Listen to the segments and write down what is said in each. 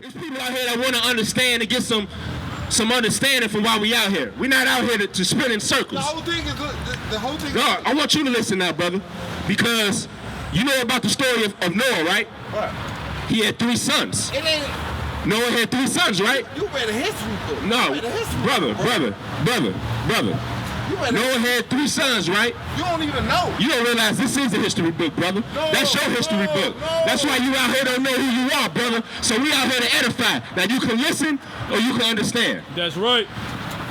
There's people out here that want to understand and get some understanding from why we out here. We're not out here to spin in circles. The whole thing is the whole thing. God, I want you to listen now, brother, because you know about the story of Noah, right? What? He had 3 sons. It ain't. Noah had 3 sons, right? You read a history book. No, brother. Noah had 3 sons, right? You don't even know. You don't realize this is a history book, brother. No, that's your history book. No. That's why you out here don't know who you are, brother. So we out here to edify. Now you can listen or you can understand. That's right.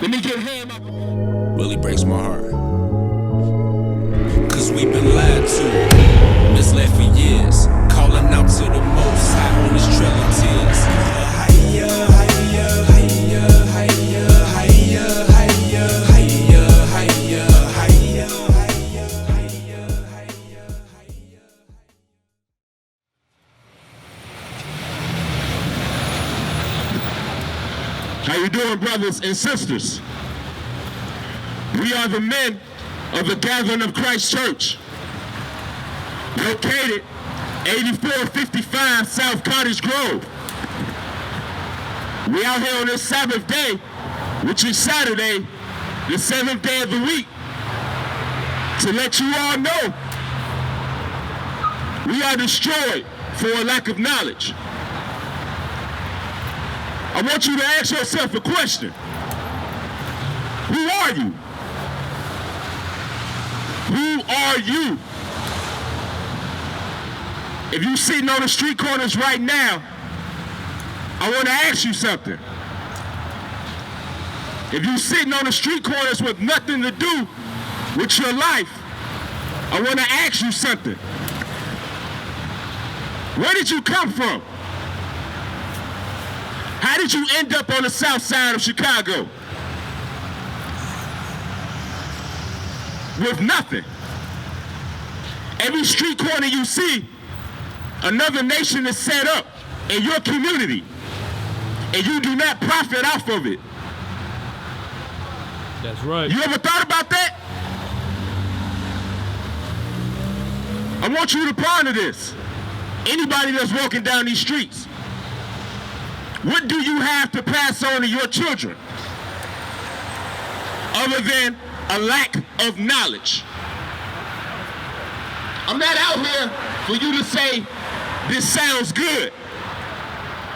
Let me get him up. Really breaks my heart. Cause we've been lied to, misled for years, calling out to the Most High on this trail of tears. How you doing, brothers and sisters? We are the men of the Gathering of Christ Church, located 8455 South Cottage Grove. We out here on this Sabbath day, which is Saturday, the 7th day of the week, to let you all know we are destroyed for a lack of knowledge. I want you to ask yourself a question. Who are you? Who are you? If you're sitting on the street corners right now, I want to ask you something. If you're sitting on the street corners with nothing to do with your life, I want to ask you something. Where did you come from? How did you end up on the south side of Chicago? With nothing. Every street corner you see, another nation is set up in your community, and you do not profit off of it. That's right. You ever thought about that? I want you to ponder this. Anybody that's walking down these streets, what do you have to pass on to your children other than a lack of knowledge? I'm not out here for you to say, this sounds good.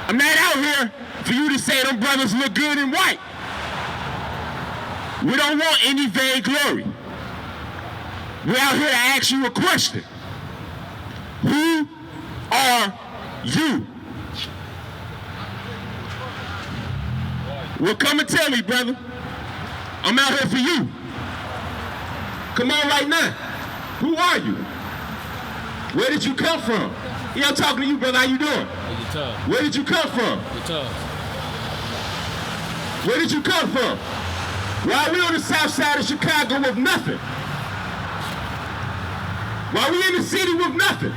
I'm not out here for you to say them brothers look good in white. We don't want any vainglory. We're out here to ask you a question. Who are you? Well, come and tell me, brother. I'm out here for you. Come on right now. Who are you? Where did you come from? Yeah, I'm talking to you, brother. How you doing? You tough. Where did you come from? You tough. Where did you come from? Why are we on the south side of Chicago with nothing? Why are we in the city with nothing?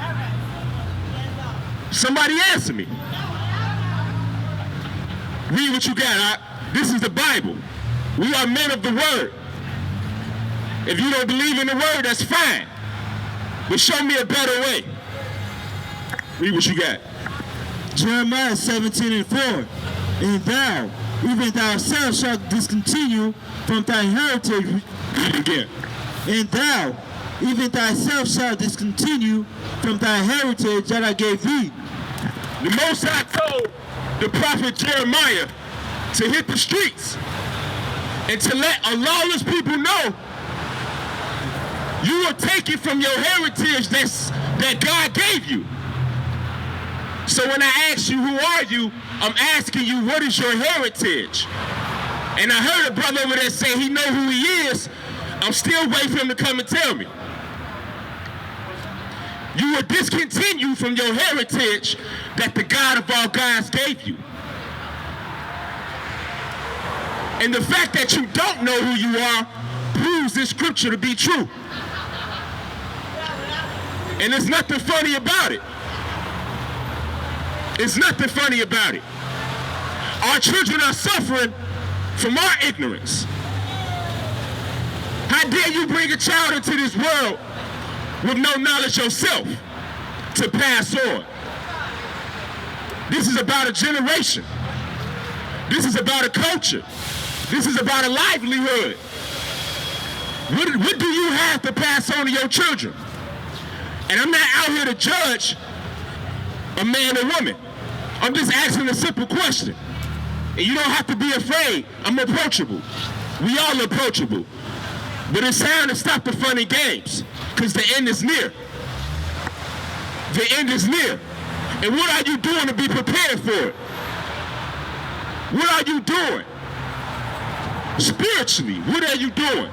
Somebody answer me. Read what you got. This is the Bible. We are men of the word. If you don't believe in the word, that's fine. But show me a better way. Read what you got. Jeremiah 17:4. And thou, even thyself, shalt discontinue from thy heritage. Read it again. And thou, even thyself, shalt discontinue from thy heritage that I gave thee. The Most High told the prophet Jeremiah to hit the streets and to let a lawless people know you were taken from your heritage that God gave you. So when I ask you, who are you? I'm asking you, what is your heritage? And I heard a brother over there say he know who he is. I'm still waiting for him to come and tell me. You were discontinued from your heritage that the God of all gods gave you. And the fact that you don't know who you are proves this scripture to be true. And there's nothing funny about it. It's nothing funny about it. Our children are suffering from our ignorance. How dare you bring a child into this world with no knowledge yourself to pass on? This is about a generation. This is about a culture. This is about a livelihood. What do you have to pass on to your children? And I'm not out here to judge a man or woman. I'm just asking a simple question. And you don't have to be afraid. I'm approachable. We all approachable. But it's time to stop the fun and games, because the end is near. The end is near. And what are you doing to be prepared for it? What are you doing? Spiritually, what are you doing?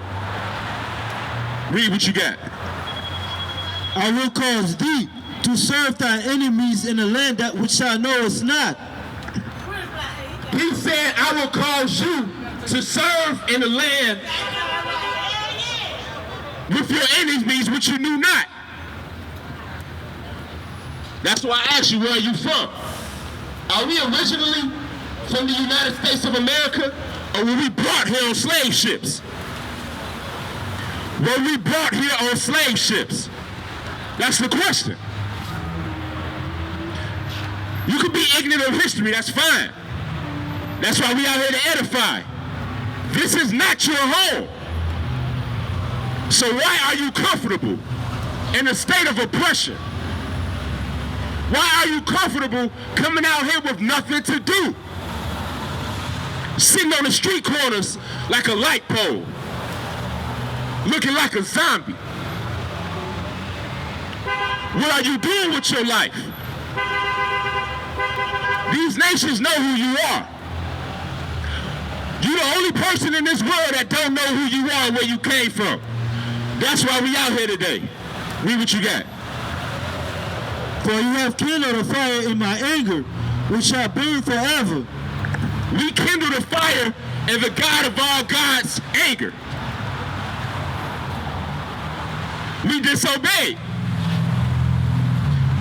Read what you got. I will cause thee to serve thy enemies in a land that which thou knowest not. He said, I will cause you to serve in a land with your enemies which you knew not. That's why I asked you, where are you from? Are we originally from the United States of America, or were we brought here on slave ships? Were we brought here on slave ships? That's the question. You could be ignorant of history, that's fine. That's why we out here to edify. This is not your home. So why are you comfortable in a state of oppression? Why are you comfortable coming out here with nothing to do? Sitting on the street corners like a light pole, looking like a zombie. What are you doing with your life? These nations know who you are. You're the only person in this world that don't know who you are and where you came from. That's why we out here today. Read what you got. For you have kindled a fire in my anger, which shall burn forever. We kindled a fire in the God of all gods' anger. We disobeyed.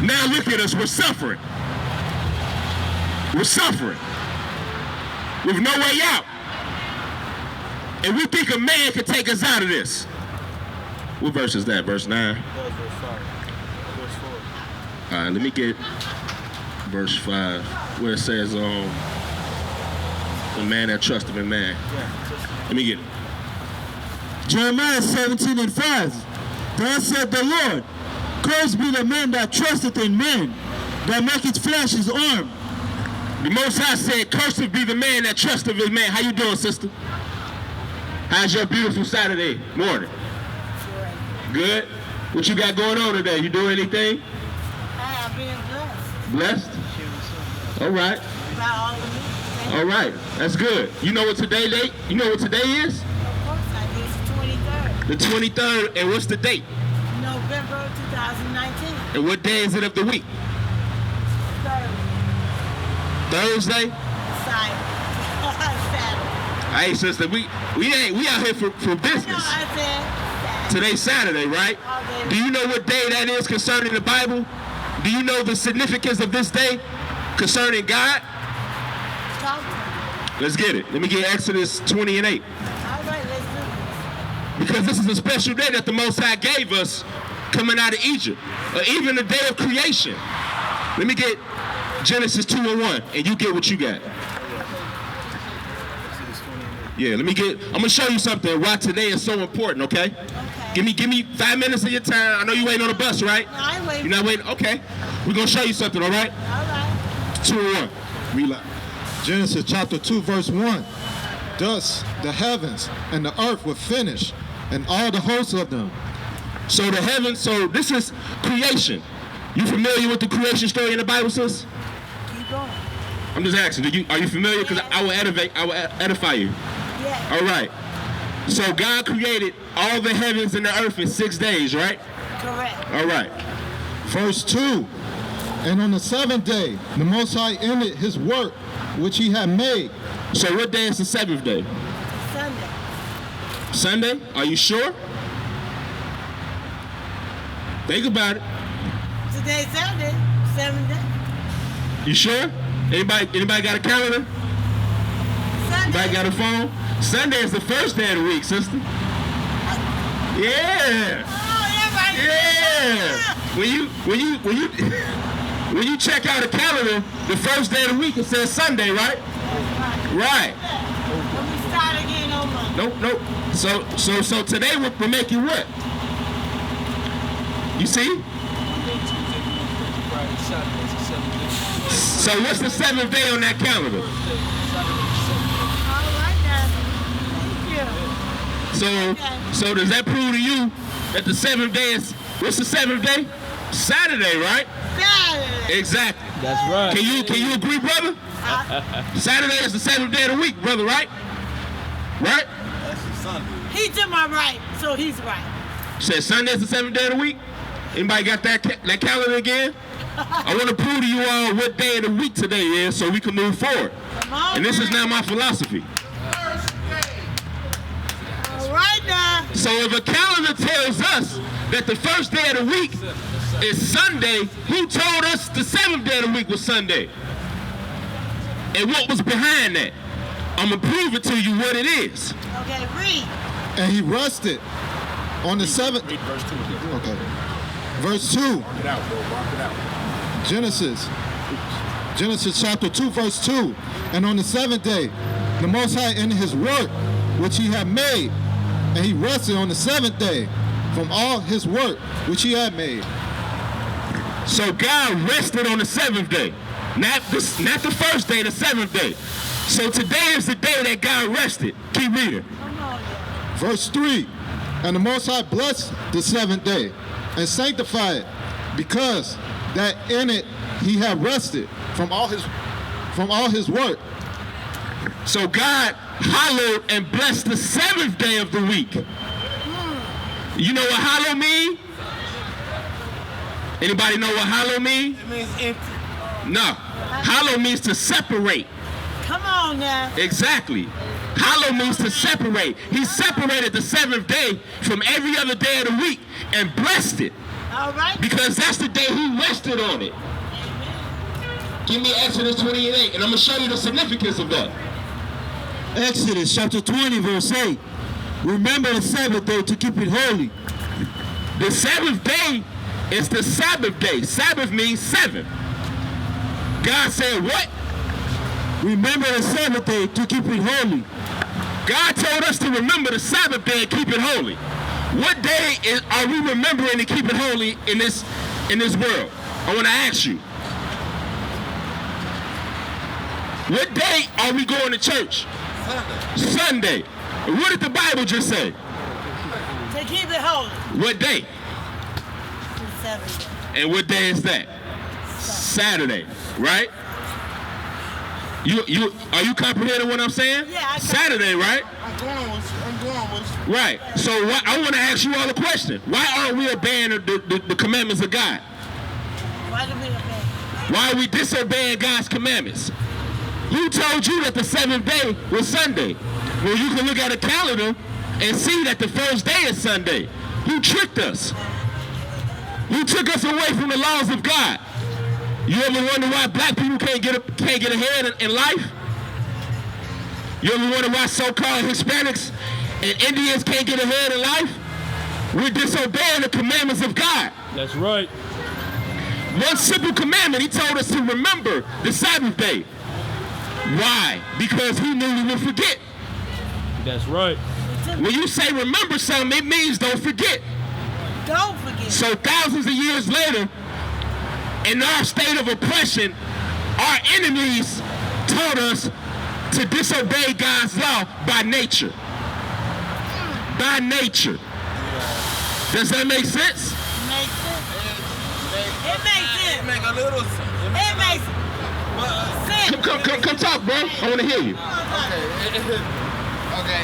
Now look at us, we're suffering. We're suffering with no way out. And we think a man can take us out of this. What verse is that? Verse 9? Verse 5. Verse 4. All right, let me get verse 5, where it says, the man that trusteth in man. Let me get it. Jeremiah 17:5. Thus said the Lord, cursed be the man that trusteth in man, that maketh flesh his arm. The Most High said, cursed be the man that trusteth in man. How you doing, sister? How's your beautiful Saturday morning? Good? What you got going on today? You doing anything? I'm being blessed. Blessed? All right. By all of you. All right. That's good. You know what today date? You know what today is? Of course I do. It's the 23rd. The 23rd. And what's the date? November 2019. And what day is it of the week? Thursday? Saturday. Hey, sister, we out here for business. No, I said Saturday. Today's Saturday, right? Okay. Do you know what day that is concerning the Bible? Do you know the significance of this day concerning God? Talk to me. Let's get it. Let me get Exodus 20 and 8. All right, let's do this. Because this is a special day that the Most High gave us coming out of Egypt. Or even the day of creation. Let me get Genesis 2 and 1, and you get what you got. Yeah, I'm gonna show you something why today is so important, okay? Okay. Give me 5 minutes of your time. I know you waiting on the bus, right? No, I ain't waiting. You're not waiting? Okay. We're gonna show you something, all right? All right. 2 and 1. Relax. Genesis chapter 2, verse 1. Thus the heavens and the earth were finished, and all the hosts of them. So the heavens, so this is creation. You familiar with the creation story in the Bible, sis? Keep going. I'm just asking, are you familiar? Because I will edify you. Yeah. All right. So God created all the heavens and the earth in 6 days, right? Correct. All right. Verse 2. And on the seventh day, the Most High ended his work which he had made. So what day is the seventh day? Sunday. Sunday? Are you sure? Think about it. Today's Saturday. 7 days. You sure? Anybody got a calendar? Sunday. Anybody got a phone? Sunday is the first day of the week, sister. Yeah. Oh, everybody. Yeah. When you When you check out a calendar, the first day of the week it says Sunday, right? Right. And we start again on Monday. Nope. So today we'll make you what? You see? Friday, Saturday, it's the 7th day. So what's the 7th day on that calendar? All right now. Thank you. So does that prove to you that the 7th day is, what's the 7th day? Saturday, right? Saturday. Exactly. That's right. Can you agree, brother? Saturday is the 7th day of the week, brother, right? Right? That's the Sunday. He to my right, so he's right. Said Sunday is the 7th day of the week. Anybody got that calendar again? I want to prove to you all what day of the week today is so we can move forward. Come on. And this is now my philosophy. All right now. So if a calendar tells us that the first day of the week is Sunday, who told us the 7th day of the week was Sunday? And what was behind that? I'm going to prove it to you what it is. Okay, read. And he rested on the 7th. Read verse 2 again. Okay. Verse 2. Walk it out, bro. Walk it out. Genesis chapter 2, verse 2. And on the 7th day, the Most High ended his work which he had made, and he rested on the 7th day from all his work which he had made. So God rested on the 7th day. Not the first day, the 7th day. So today is the day that God rested. Keep reading. Come on now. Verse 3. And the Most High blessed the 7th day and sanctified it, because that in it he had rested from all his work. So God hallowed and blessed the 7th day of the week. You know what hallow mean? Anybody know what hallow mean? It means empty. No. Hallow means to separate. Come on now. Exactly. Hallow means to separate. He separated the 7th day from every other day of the week and blessed it, All right. because that's the day he rested on it. Give me Exodus 28, and I'm going to show you the significance of that. Exodus chapter 20, verse 8. Remember the Sabbath day to keep it holy. The 7th day is the Sabbath day. Sabbath means 7. God said what? Remember the Sabbath day to keep it holy. God told us to remember the Sabbath day and keep it holy. What day are we remembering to keep it holy in this world? I want to ask you. What day are we going to church? Sunday. What did the Bible just say? To keep it holy. What day? The 7th day. And what day is that? Saturday, right? Are you comprehending what I'm saying? Yeah, I Saturday, right? I'm going with you. Right. So I want to ask you all a question. Why aren't we obeying the commandments of God? Why do we obey? Why are we disobeying God's commandments? Who told you that the 7th day was Sunday? Well, you can look at a calendar and see that the first day is Sunday. Who tricked us? Who took us away from the laws of God? You ever wonder why black people can't get ahead in life? You ever wonder why so-called Hispanics and Indians can't get ahead in life? We're disobeying the commandments of God. That's right. One simple commandment, he told us to remember the Sabbath day. Why? Because he knew we would forget. That's right. When you say remember something, it means don't forget. Don't forget. So thousands of years later, in our state of oppression, our enemies taught us to disobey God's law by nature. By nature. Does that make sense? Makes sense. It makes sense. It make a little sense. It makes sense. Come talk, bro. I want to hear you. Okay.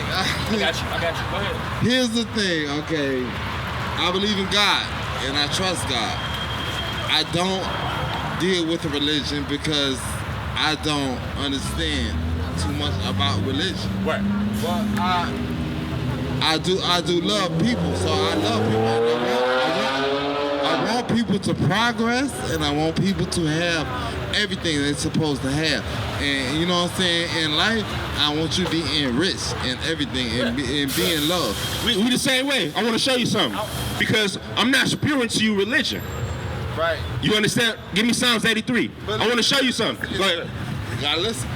I got you. Go ahead. Here's the thing, okay. I believe in God and I trust God. I don't deal with religion because I don't understand too much about religion. Right. But I do love people, so I love people. I want people to progress, and I want people to have everything they're supposed to have. And you know what I'm saying? In life, I want you to be enriched in everything and be in love. We the same way. I want to show you something. Because I'm not spewing to you religion. Right. You understand? Give me Psalms 83. But- I want to show you something. Go ahead. You gotta listen.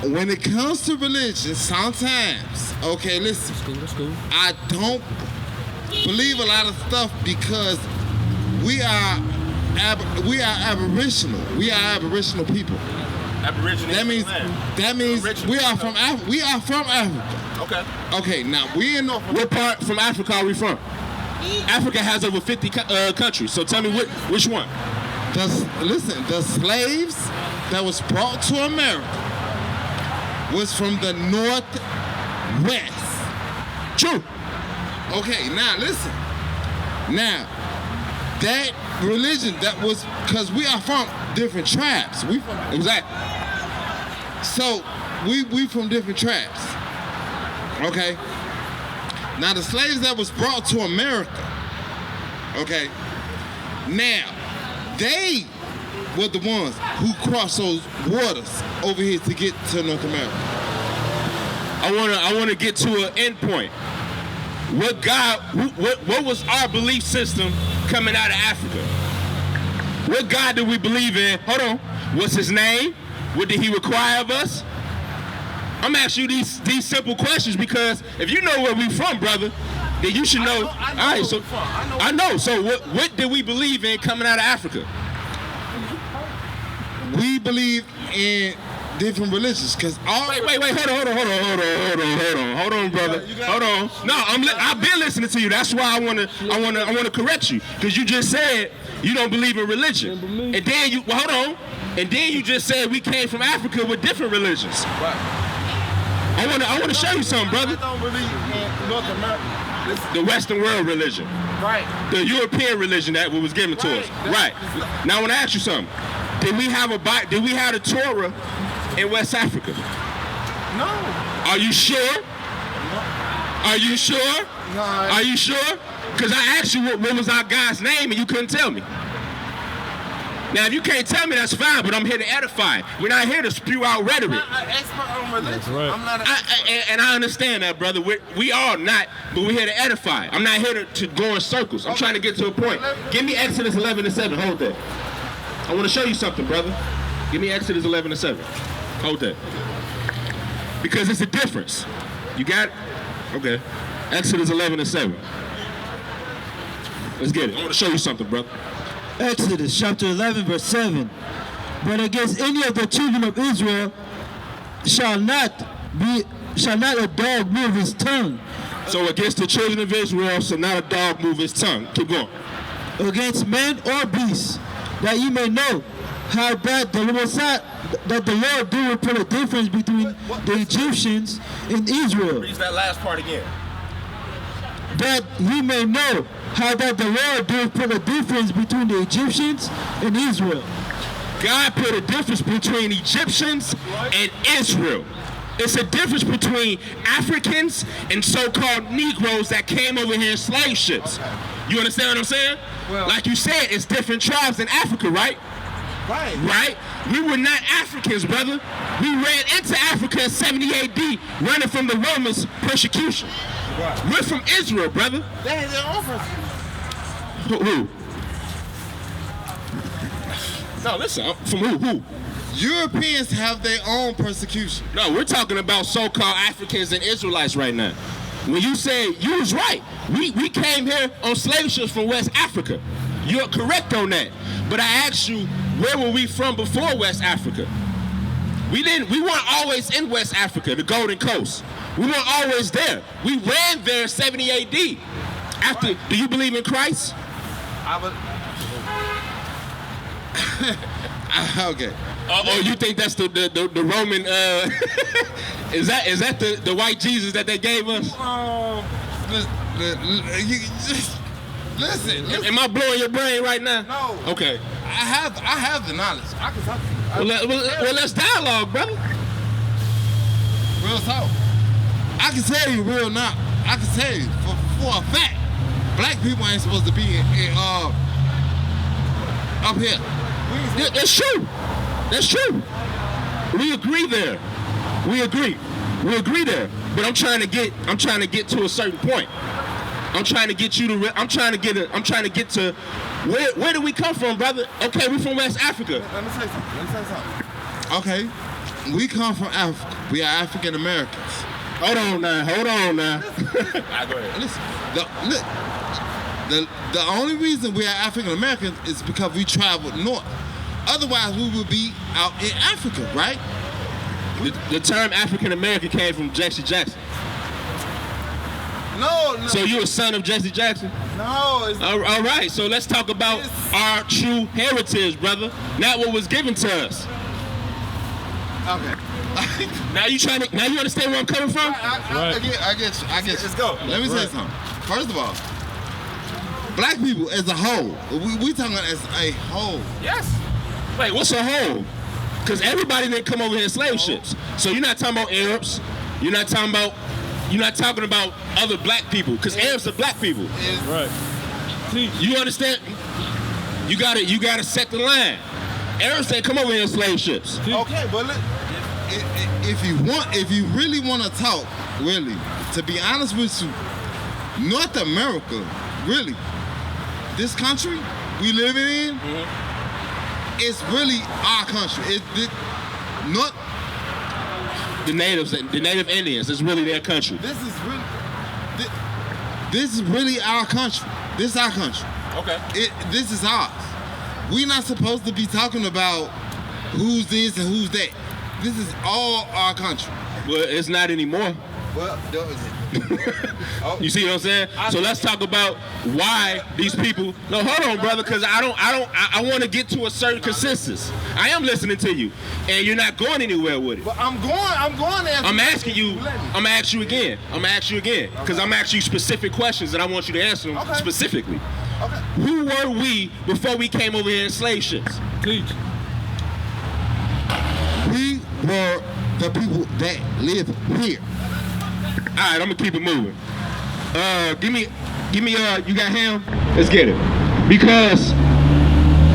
When it comes to religion, sometimes, okay, listen. That's cool. I don't believe a lot of stuff because we are aboriginal. We are aboriginal people. Aboriginal. That means we are from Africa. We are from Africa. Okay. Okay, now we in North. What part from Africa are we from? Africa has over 50 countries. So tell me which one? The slaves that was brought to America was from the Northwest. True. Okay, now listen. Now, that religion that was, because we are from different tribes. We from Exactly. So we from different tribes. Okay. Now the slaves that was brought to America. Okay. Now they were the ones who crossed those waters over here to get to North America. I wanna get to an end point. What was our belief system coming out of Africa? What God did we believe in? Hold on. What's his name? What did he require of us? I'm asking you these simple questions because if you know where we from, brother, then you should know. I know all right, where so we from. I know. So what did we believe in coming out of Africa? We believe in different religions because all. Wait, hold on, brother. Hold on. No, I've been listening to you. That's why I wanna correct you because you just said you don't believe in religion, and then you hold on, and then you just said we came from Africa with different religions. Right. I wanna show you something, brother. I don't believe in North America. The Western world religion, Right. the European religion that was given to us. Right. Now I wanna ask you something. Did we have a Torah in West Africa? No. Are you sure? Are you sure? No. Are you sure? Because I asked you what was our God's name and you couldn't tell me. Now, if you can't tell me, that's fine, but I'm here to edify. We're not here to spew out rhetoric. I'm not an expert on religion. That's right. I'm not an expert. And I understand that, brother. We are not, but we're here to edify. I'm not here to go in circles. I'm trying to get to a point. Give me Exodus 11:7. Hold that. I want to show you something, brother. Give me Exodus 11:7. Hold that. Because it's a difference. You got it? Okay. Exodus 11:7. Let's get it. I want to show you something, brother. Exodus chapter 11 verse 7. But against any of the children of Israel shall not a dog move his tongue. So against the children of Israel shall not a dog move his tongue. Keep going. Against man or beast, that ye may know how that the Lord do put a difference between the Egyptians and Israel. Read that last part again. That ye may know how that the Lord do put a difference between the Egyptians and Israel. God put a difference between Egyptians and Israel. It's a difference between Africans and so-called Negroes that came over here in slave ships. You understand what I'm saying? Well, like you said, it's different tribes in Africa, right? Right. Right? We were not Africans, brother. We ran into Africa in 70 AD, running from the Romans' persecution. Right. We're from Israel, brother. They had their own persecution. Who? No, listen, from who? Europeans have their own persecution. No, we're talking about so-called Africans and Israelites right now. When you say, you was right. We came here on slave ships from West Africa. You're correct on that. But I asked you, where were we from before West Africa? We weren't always in West Africa, the Golden Coast. We weren't always there. We ran there in 70 AD. After, right. Do you believe in Christ? Okay. Oh, you think that's the Roman? Is that the white Jesus that they gave us? Listen. Am I blowing your brain right now? No. Okay. I have the knowledge. I can talk to you. Well, let's dialogue, brother. Real talk. I can tell you real now. I can tell you for a fact, black people ain't supposed to be up here. That's true. That's true. We agree there. We agree there. But I'm trying to get to a certain point. I'm trying to get to Where do we come from, brother? Okay, we from West Africa. Let me say something. Okay, we come from Africa. We are African Americans. Hold on now. Go ahead. Listen, the only reason we are African Americans is because we traveled north. Otherwise, we would be out in Africa, right? The term African American came from Jesse Jackson. No. So you a son of Jesse Jackson? No. It's, All right, so let's talk about our true heritage, brother. Not what was given to us. Okay. Now you understand where I'm coming from? I get you. Let's go. Let me say something. First of all, black people as a whole, we talking as a whole. yes. Wait, what's a whole? Because everybody didn't come over here in slave ships. So you're not talking about Arabs. You're not talking about other black people. Because Arabs are black people. Right. You understand? You gotta set the line. Arabs didn't come over here in slave ships. Okay, but if you really want to talk, really, to be honest with you, North America, really, this country we living in, it's really our country. Not The native Indians, it's really their country. This is really our country. This is our country. okay. This is ours. We're not supposed to be talking about who's this and who's that. This is all our country. Well, it's not anymore. Well, You see what I'm saying? So let's talk about why these people. No, hold on, brother, because I want to get to a certain consensus. I am listening to you, and you're not going anywhere with it. but I'm going there. I'm asking you. I'm gonna ask you again. Because I'm asking you specific questions, and I want you to answer them Okay. specifically. Okay. Who were we before we came over here in slave ships? Teach. We were the people that live here. All right, I'm gonna keep it moving. Give me, you got ham? Let's get it. Because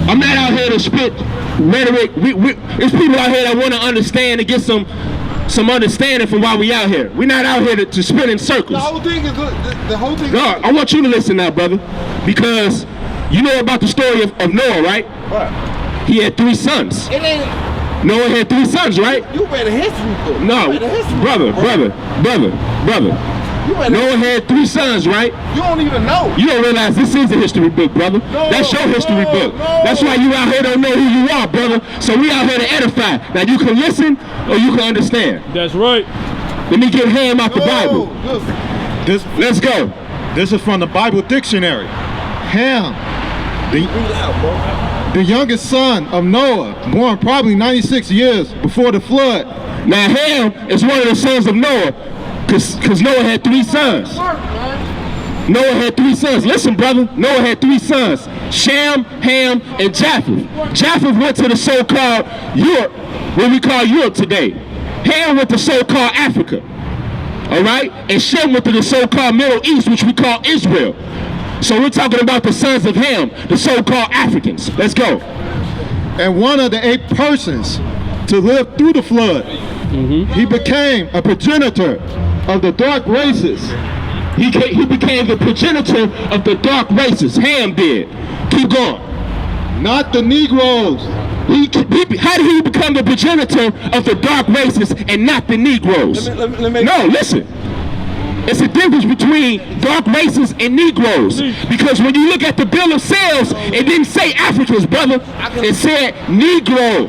I'm not out here to spit rhetoric. There's people out here that want to understand and get some understanding from why we out here. We're not out here to spin in circles. The whole thing is the whole thing. No, I want you to listen now, brother, because you know about the story of Noah, right? What? He had 3 sons. It ain't. Noah had 3 sons, right? You read a history book. No, You read a history brother. You read Noah had 3 sons, right? You don't even know. You don't realize this is a history book, brother. That's your history book. That's why you out here don't know who you are, brother. So we out here to edify. Now you can listen or you can understand. That's right. Let me get ham out the Bible. Listen. Let's go. This is from the Bible Dictionary. Ham, Read out, bro. the youngest son of Noah, born probably 96 years before the flood. Now Ham is one of the sons of Noah, because Noah had 3 sons. Noah had 3 sons. Listen, brother. Noah had 3 sons. Shem, Ham, and Japheth. Japheth went to the so-called Europe, what we call Europe today. Ham went to so-called Africa. All right? And Shem went to the so-called Middle East, which we call Israel. So we're talking about the sons of Ham, the so-called Africans. Let's go. And one of the 8 persons to live through the flood. He became a progenitor of the dark races. He became the progenitor of the dark races. Ham did. Keep going. Not the Negroes. How did he become the progenitor of the dark races and not the Negroes? Let me No, listen. It's a difference between dark races and Negroes. Because when you look at the bill of sales, it didn't say Africans, brother. It said Negro.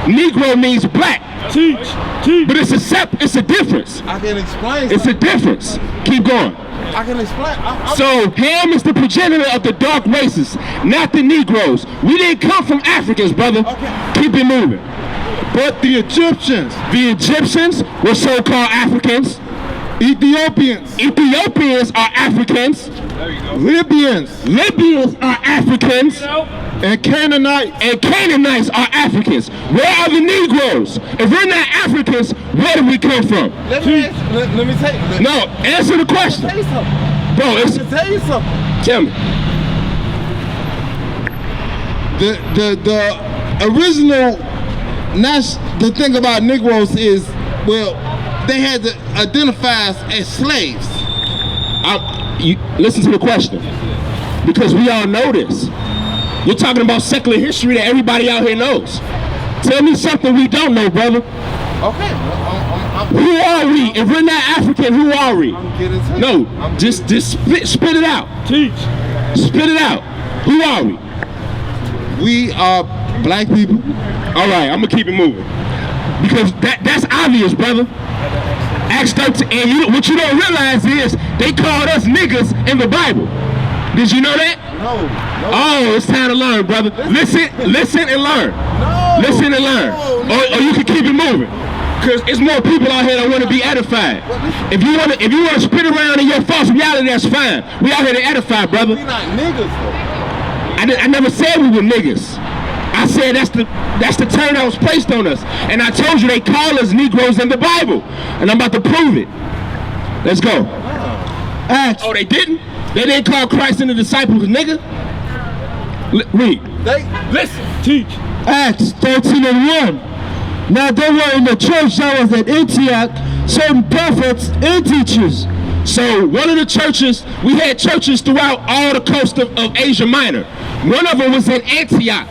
Negro means black. But it's a difference. I can explain. It's a difference. Keep going. I can explain. So Ham is the progenitor of the dark races, not the Negroes. We didn't come from Africans, brother. Okay. Keep it moving. But the Egyptians were so-called Africans. Ethiopians are Africans. Libyans are Africans. and Canaanites are Africans. Where are the Negroes? If we're not Africans, where do we come from? Let me tell you. No, answer the question. Let me tell you something. Bro, Let me tell you something. tell me. The original, the thing about Negroes is, well, they had to identify us as slaves. Listen to the question, because we all know this. You're talking about secular history that everybody out here knows. Tell me something we don't know, brother. Okay. Who are we? If we're not African, who are we? I'm getting to No, I'm just spit it out. Teach. Spit it out. Who are we? We are black people. All right, I'm gonna keep it moving because that's obvious, brother. Acts 13, and what you don't realize is they called us niggas in the Bible. Did you know that? No. Oh, it's time to learn, brother. Listen and learn. No. Listen and learn. No. Or you can keep it moving. Cause it's more people out here that want to be edified. If you want to spit around in your false reality, that's fine. We out here to edify, brother. We not niggas though. I never said we were niggas. I said that's the term that was placed on us. And I told you they call us Negroes in the Bible. And I'm about to prove it. Let's go. Acts. Oh, they didn't? They didn't call Christ and the disciples nigga? Read. Listen. Teach. Acts 13:1. Now there were in the church that was at Antioch certain prophets and teachers. So one of the churches, we had churches throughout all the coast of Asia Minor. One of them was in Antioch,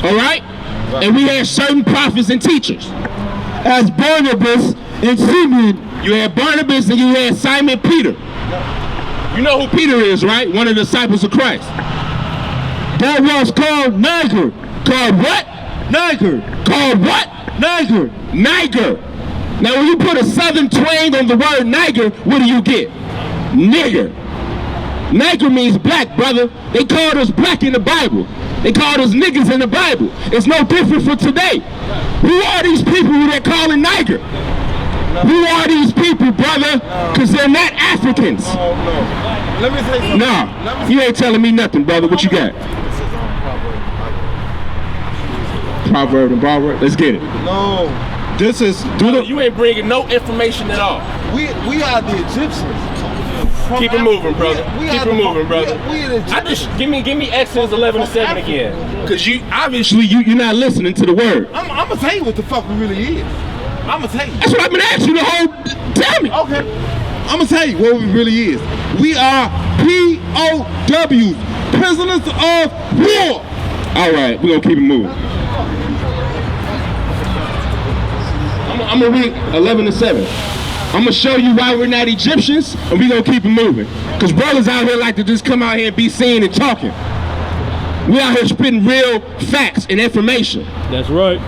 all right? And we had certain prophets and teachers. As Barnabas and Simeon. You had Barnabas and you had Simon Peter. You know who Peter is, right? One of the disciples of Christ. That was called Niger. Called what? Niger. Called what? Niger. Niger. Now when you put a southern twang on the word Niger, what do you get? Nigger. Niger means black, brother. They called us black in the Bible. They called us niggas in the Bible. It's no different for today. Who are these people who they're calling Niger? Who are these people, brother? Because they're not Africans. Oh, no. Let me say something. No, you ain't telling me nothing, brother. What you got? Proverb and proverb. Let's get it. No. This is You ain't bringing no information at all. We are the Egyptians. Keep it moving, brother. Keep it moving, brother. We are the Egyptians. Give me Exodus 11:7 again. Cause you're not listening to the word. I'm gonna tell you what the fuck we really is. I'm gonna tell you. That's what I've been asking you the whole. Tell me. Okay. I'm gonna tell you what we really is. We are POWs, prisoners of war. All right, we're gonna keep it moving. I'm gonna read 11:7. I'm gonna show you why we're not Egyptians, and we're gonna keep it moving. Cause brothers out here like to just come out here and be seen and talking. We out here spitting real facts and information. That's right.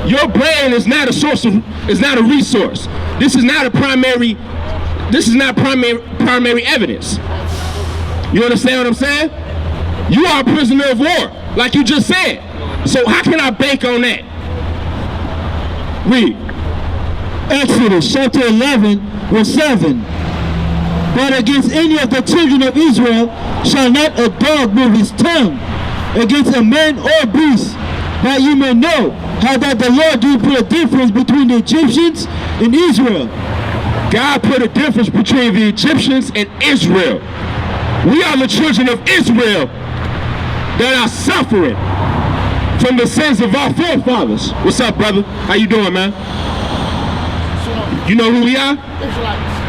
Your brain is not a source of, is not a resource. This is not primary evidence. You understand what I'm saying? You are a prisoner of war, like you just said. So how can I bank on that? Read. Exodus chapter 11:7. But against any of the children of Israel shall not a dog move his tongue against a man or beast, that you may know how that the Lord do put a difference between the Egyptians and Israel. God put a difference between the Egyptians and Israel. We are the children of Israel that are suffering from the sins of our forefathers. What's up, brother? How you doing, man? You know who we are?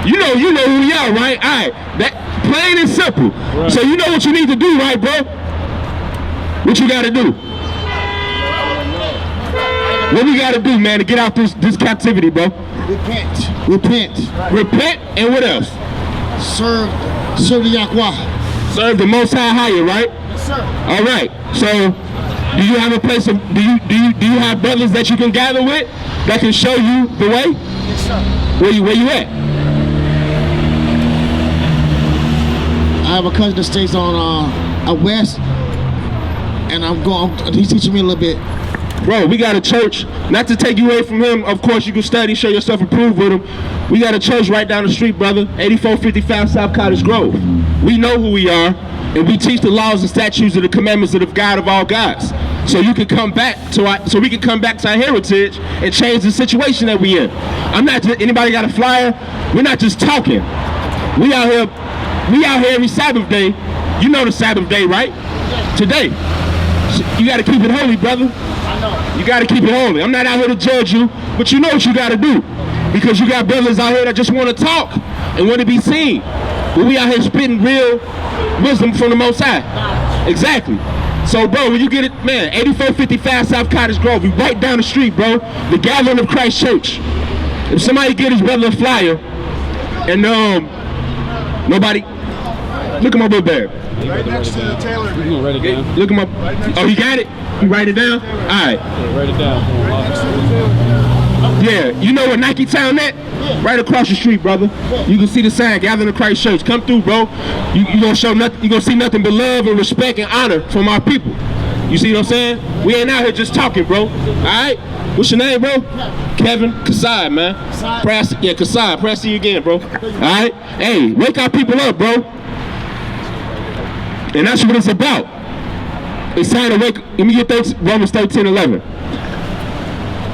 You know who we are, right? All right, that plain and simple. Right. So you know what you need to do, right, bro? What you got to do? What we got to do, man, to get out this captivity, bro? Repent. Repent, and what else? Serve the Yahweh. Serve the Most Higher, right? Yes, sir. All right. So, do you have a place of? Do you have brothers that you can gather with that can show you the way? Yes, sir. Where you at? I have a cousin that stays on out west, and he's teaching me a little bit. Bro, we got a church, not to take you away from him, of course you can study, show yourself approved with him. We got a church right down the street, brother, 8455 South Cottage Grove. We know who we are, and we teach the laws and statutes of the commandments of the God of all gods. So you can come back to so we can come back to our heritage and change the situation that we in. I'm not just, anybody got a flyer? We're not just talking. We out here every Sabbath day. You know the Sabbath day, right? Today. So you gotta keep it holy, brother. You got to keep it holy. I'm not out here to judge you, but you know what you got to do. Because you got brothers out here that just want to talk and want to be seen. But we out here spitting real wisdom from the Most High. Exactly. So, bro, when you get it, man, 8455 South Cottage Grove, we right down the street, bro. The Gathering of Christ Church. If somebody get his brother a flyer, and nobody, look at my book bag. Right next to the Taylor. You can write it down. Look at my, oh, you got it? You write it down? All right. Yeah, write it down. Yeah, you know where Nike Town at? Right across the street, brother. You can see the sign, Gathering of Christ Church. Come through, bro. You gonna show nothing. You gonna see nothing but love and respect and honor from our people. You see what I'm saying? We ain't out here just talking, bro. All right. What's your name, bro? Kevin Kasai, man. Yeah, Kasai. Press you again, bro. All right. Hey, wake our people up, bro. And that's what it's about. It's time to wake. Let me get Romans 13:11.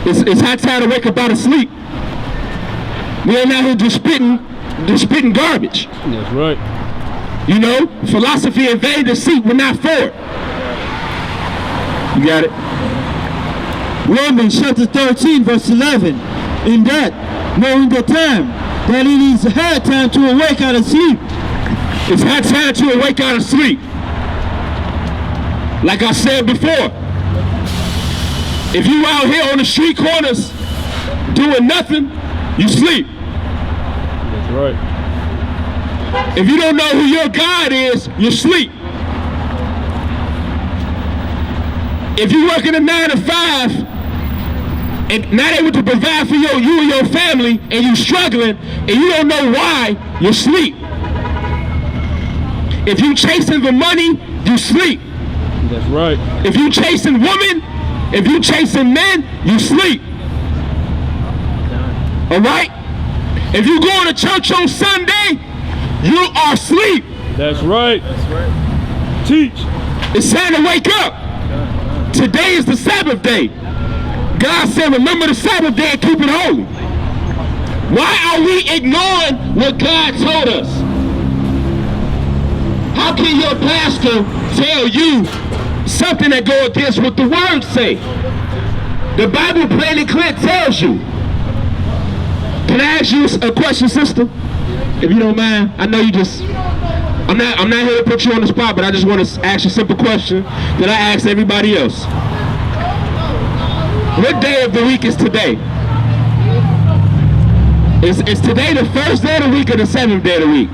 It's high time to wake up out of sleep. We ain't out here just spitting garbage. That's right. You know, philosophy and vain deceit, we're not for it. You got it? Romans chapter 13, verse 11. In that, knowing the time, that it is high time to awake out of sleep. It's high time to awake out of sleep. Like I said before, if you out here on the street corners doing nothing, you sleep. That's right. If you don't know who your God is, you sleep. If you working a 9 to 5 and not able to provide for you and your family, and you struggling and you don't know why, you sleep. If you chasing the money, you sleep. That's right. If you chasing women, if you chasing men, you sleep. All right? If you going to church on Sunday, you are asleep. That's right. That's right. Teach. It's time to wake up. Today is the Sabbath day. God said, remember the Sabbath day and keep it holy. Why are we ignoring what God told us? How can your pastor tell you something that go against what the words say? The Bible plainly clear tells you. Can I ask you a question, sister? If you don't mind, I know you just, I'm not here to put you on the spot, but I just want to ask you a simple question that I ask everybody else. What day of the week is today? Is today the first day of the week or the 7th day of the week?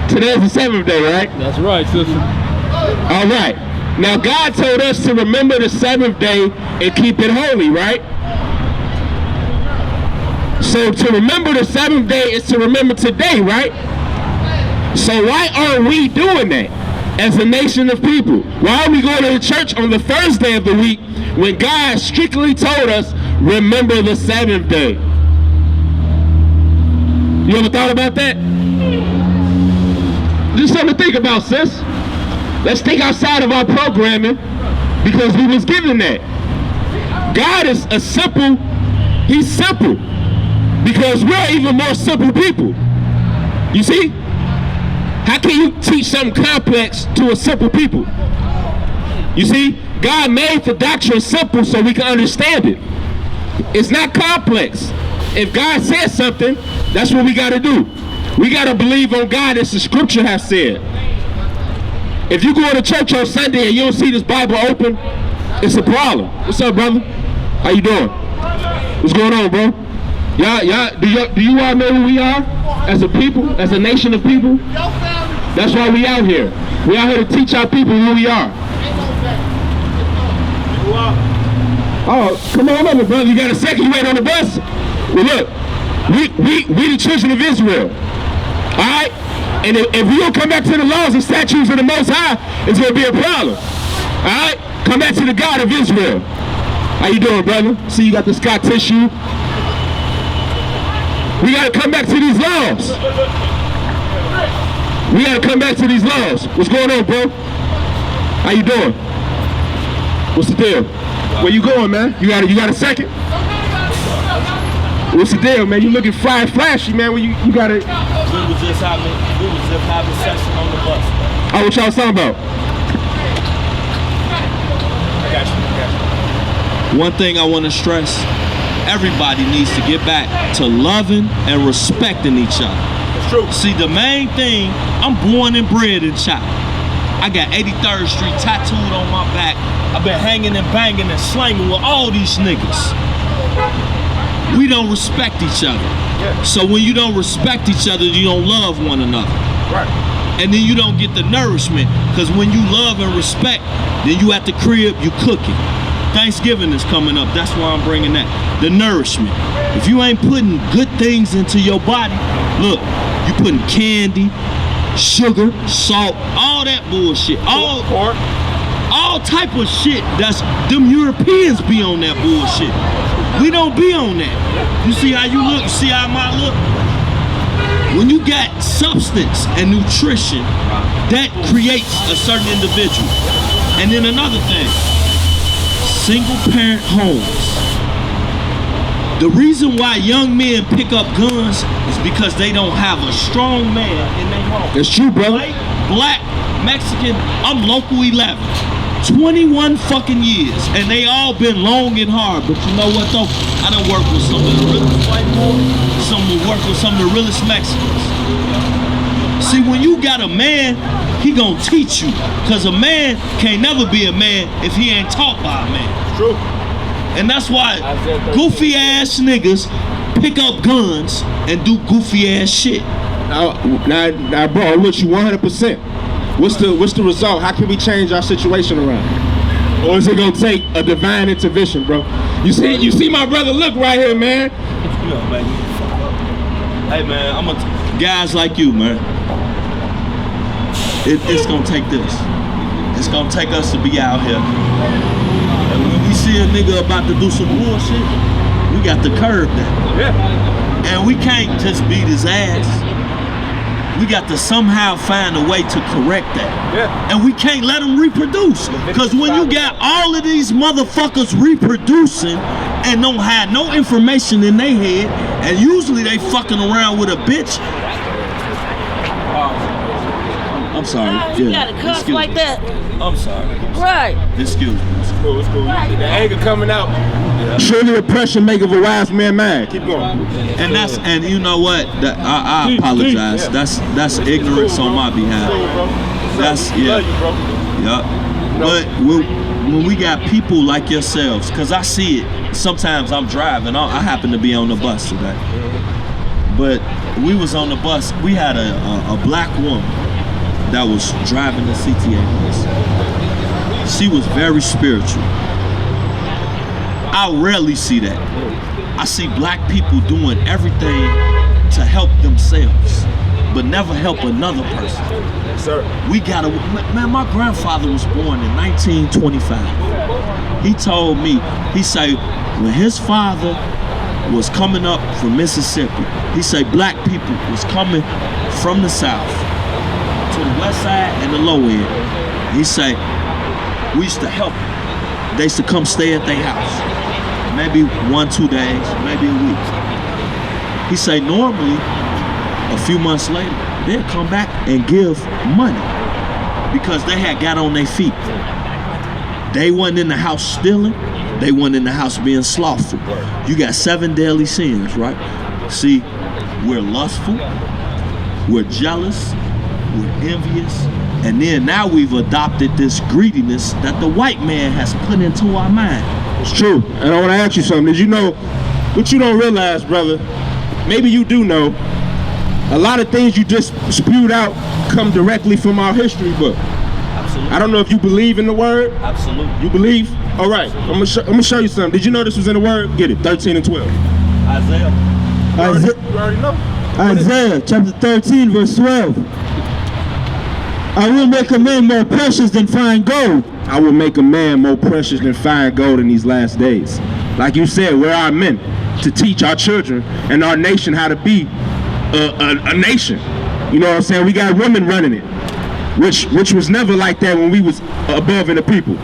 Today is the 7th day, right? That's right, sister. All right. Now God told us to remember the 7th day and keep it holy, right? So to remember the 7th day is to remember today, right? So why aren't we doing that as a nation of people? Why are we going to the church on the first day of the week when God strictly told us, remember the 7th day? You ever thought about that? Just something to think about, sis. Let's think outside of our programming because we was given that. God is he's simple because we're even more simple people. You see? How can you teach something complex to a simple people? You see? God made the doctrine simple so we can understand it. It's not complex. If God says something, that's what we got to do. We got to believe on God as the scripture has said. If you go to church on Sunday and you don't see this Bible open, it's a problem. What's up, brother? How you doing? What's going on, bro? Do you all know who we are as a people, as a nation of people? That's why we out here. We out here to teach our people who we are. Oh, come on over, brother. You got a second? You ain't on the bus? Well, look, we the children of Israel. All right? And if we don't come back to the laws and statutes of the Most High, it's going to be a problem. All right? Come back to the God of Israel. How you doing, brother? See, you got the Scott tissue. We got to come back to these laws. We got to come back to these laws. What's going on, bro? How you doing? What's the deal? Where you going, man? You got a second? What's the deal, man? You looking fly and flashy, man. When you got it. We was just having session on the bus. Oh, what y'all talking about? I got you. One thing I want to stress, everybody needs to get back to loving and respecting each other. That's true. See, the main thing, I'm born and bred in China. I got 83rd Street tattooed on my back. I've been hanging and banging and slanging with all these niggas. We don't respect each other. So when you don't respect each other, you don't love one another. Right. And then you don't get the nourishment. Because when you love and respect, then you at the crib, you cooking. Thanksgiving is coming up. That's why I'm bringing that. The nourishment. If you ain't putting good things into your body, look, you putting candy, sugar, salt, all that bullshit. All type of shit. That's them Europeans be on that bullshit. We don't be on that. You see how you look? You see how I look? When you got substance and nutrition, that creates a certain individual. And then another thing, single parent homes. The reason why young men pick up guns is because they don't have a strong man in their home. It's true, brother. White, black, Mexican, I'm local 11. 21 fucking years, and they all been long and hard. But you know what though? I done worked with some of the realest white boys, worked with some of the realest Mexicans. See, when you got a man, he gonna teach you. Cause a man can't never be a man if he ain't taught by a man. True. And that's why goofy ass niggas pick up guns and do goofy ass shit. Now, bro, I'm with you 100%. What's the result? How can we change our situation around? Or is it gonna take a divine intervention, bro? You see my brother look right here, man. Hey man, guys like you, man. It's gonna take this. It's gonna take us to be out here. And when we see a nigga about to do some bullshit, we got to curb that. Yeah. And we can't just beat his ass. We got to somehow find a way to correct that. Yeah. And we can't let them reproduce. Because when you got all of these motherfuckers reproducing and don't have no information in their head, and usually they fucking around with a bitch. I'm sorry. You gotta cuss like that. I'm sorry. Right. Excuse me. It's cool. Right. The anger coming out. Yeah. Surely oppression maketh a wise man mad. Keep going. And you know what? I apologize. That's ignorance on my behalf. That's But when we got people like yourselves, cause I see it. Sometimes I'm driving. I happen to be on the bus today. But we was on the bus. We had a black woman that was driving the CTA bus. She was very spiritual. I rarely see that. I see black people doing everything to help themselves, but never help another person. Yes, sir. We gotta, man, my grandfather was born in 1925. He told me, he said, when his father was coming up from Mississippi, he said black people was coming from the south to the west side and the low end. He said, we used to help them. They used to come stay at their house. Maybe 1-2 days, maybe a week. He said normally, a few months later, they'd come back and give money because they had got on their feet. They wasn't in the house stealing. They wasn't in the house being slothful. You got 7 deadly sins, right? See, we're lustful, we're jealous, we're envious, and then now we've adopted this greediness that the white man has put into our mind. It's true. And I want to ask you something. Did you know what you don't realize, brother? Maybe you do know. A lot of things you just spewed out come directly from our history book. Absolutely. I don't know if you believe in the word. Absolutely. You believe? All right. I'm gonna show you something. Did you know this was in the word? Get it. 13 and 12. Isaiah. You already know. Isaiah chapter 13 verse 12. I will make a man more precious than fine gold. I will make a man more precious than fine gold in these last days. Like you said, we're our men to teach our children and our nation how to be a nation. You know what I'm saying? We got women running it, which was never like that when we was above in the people.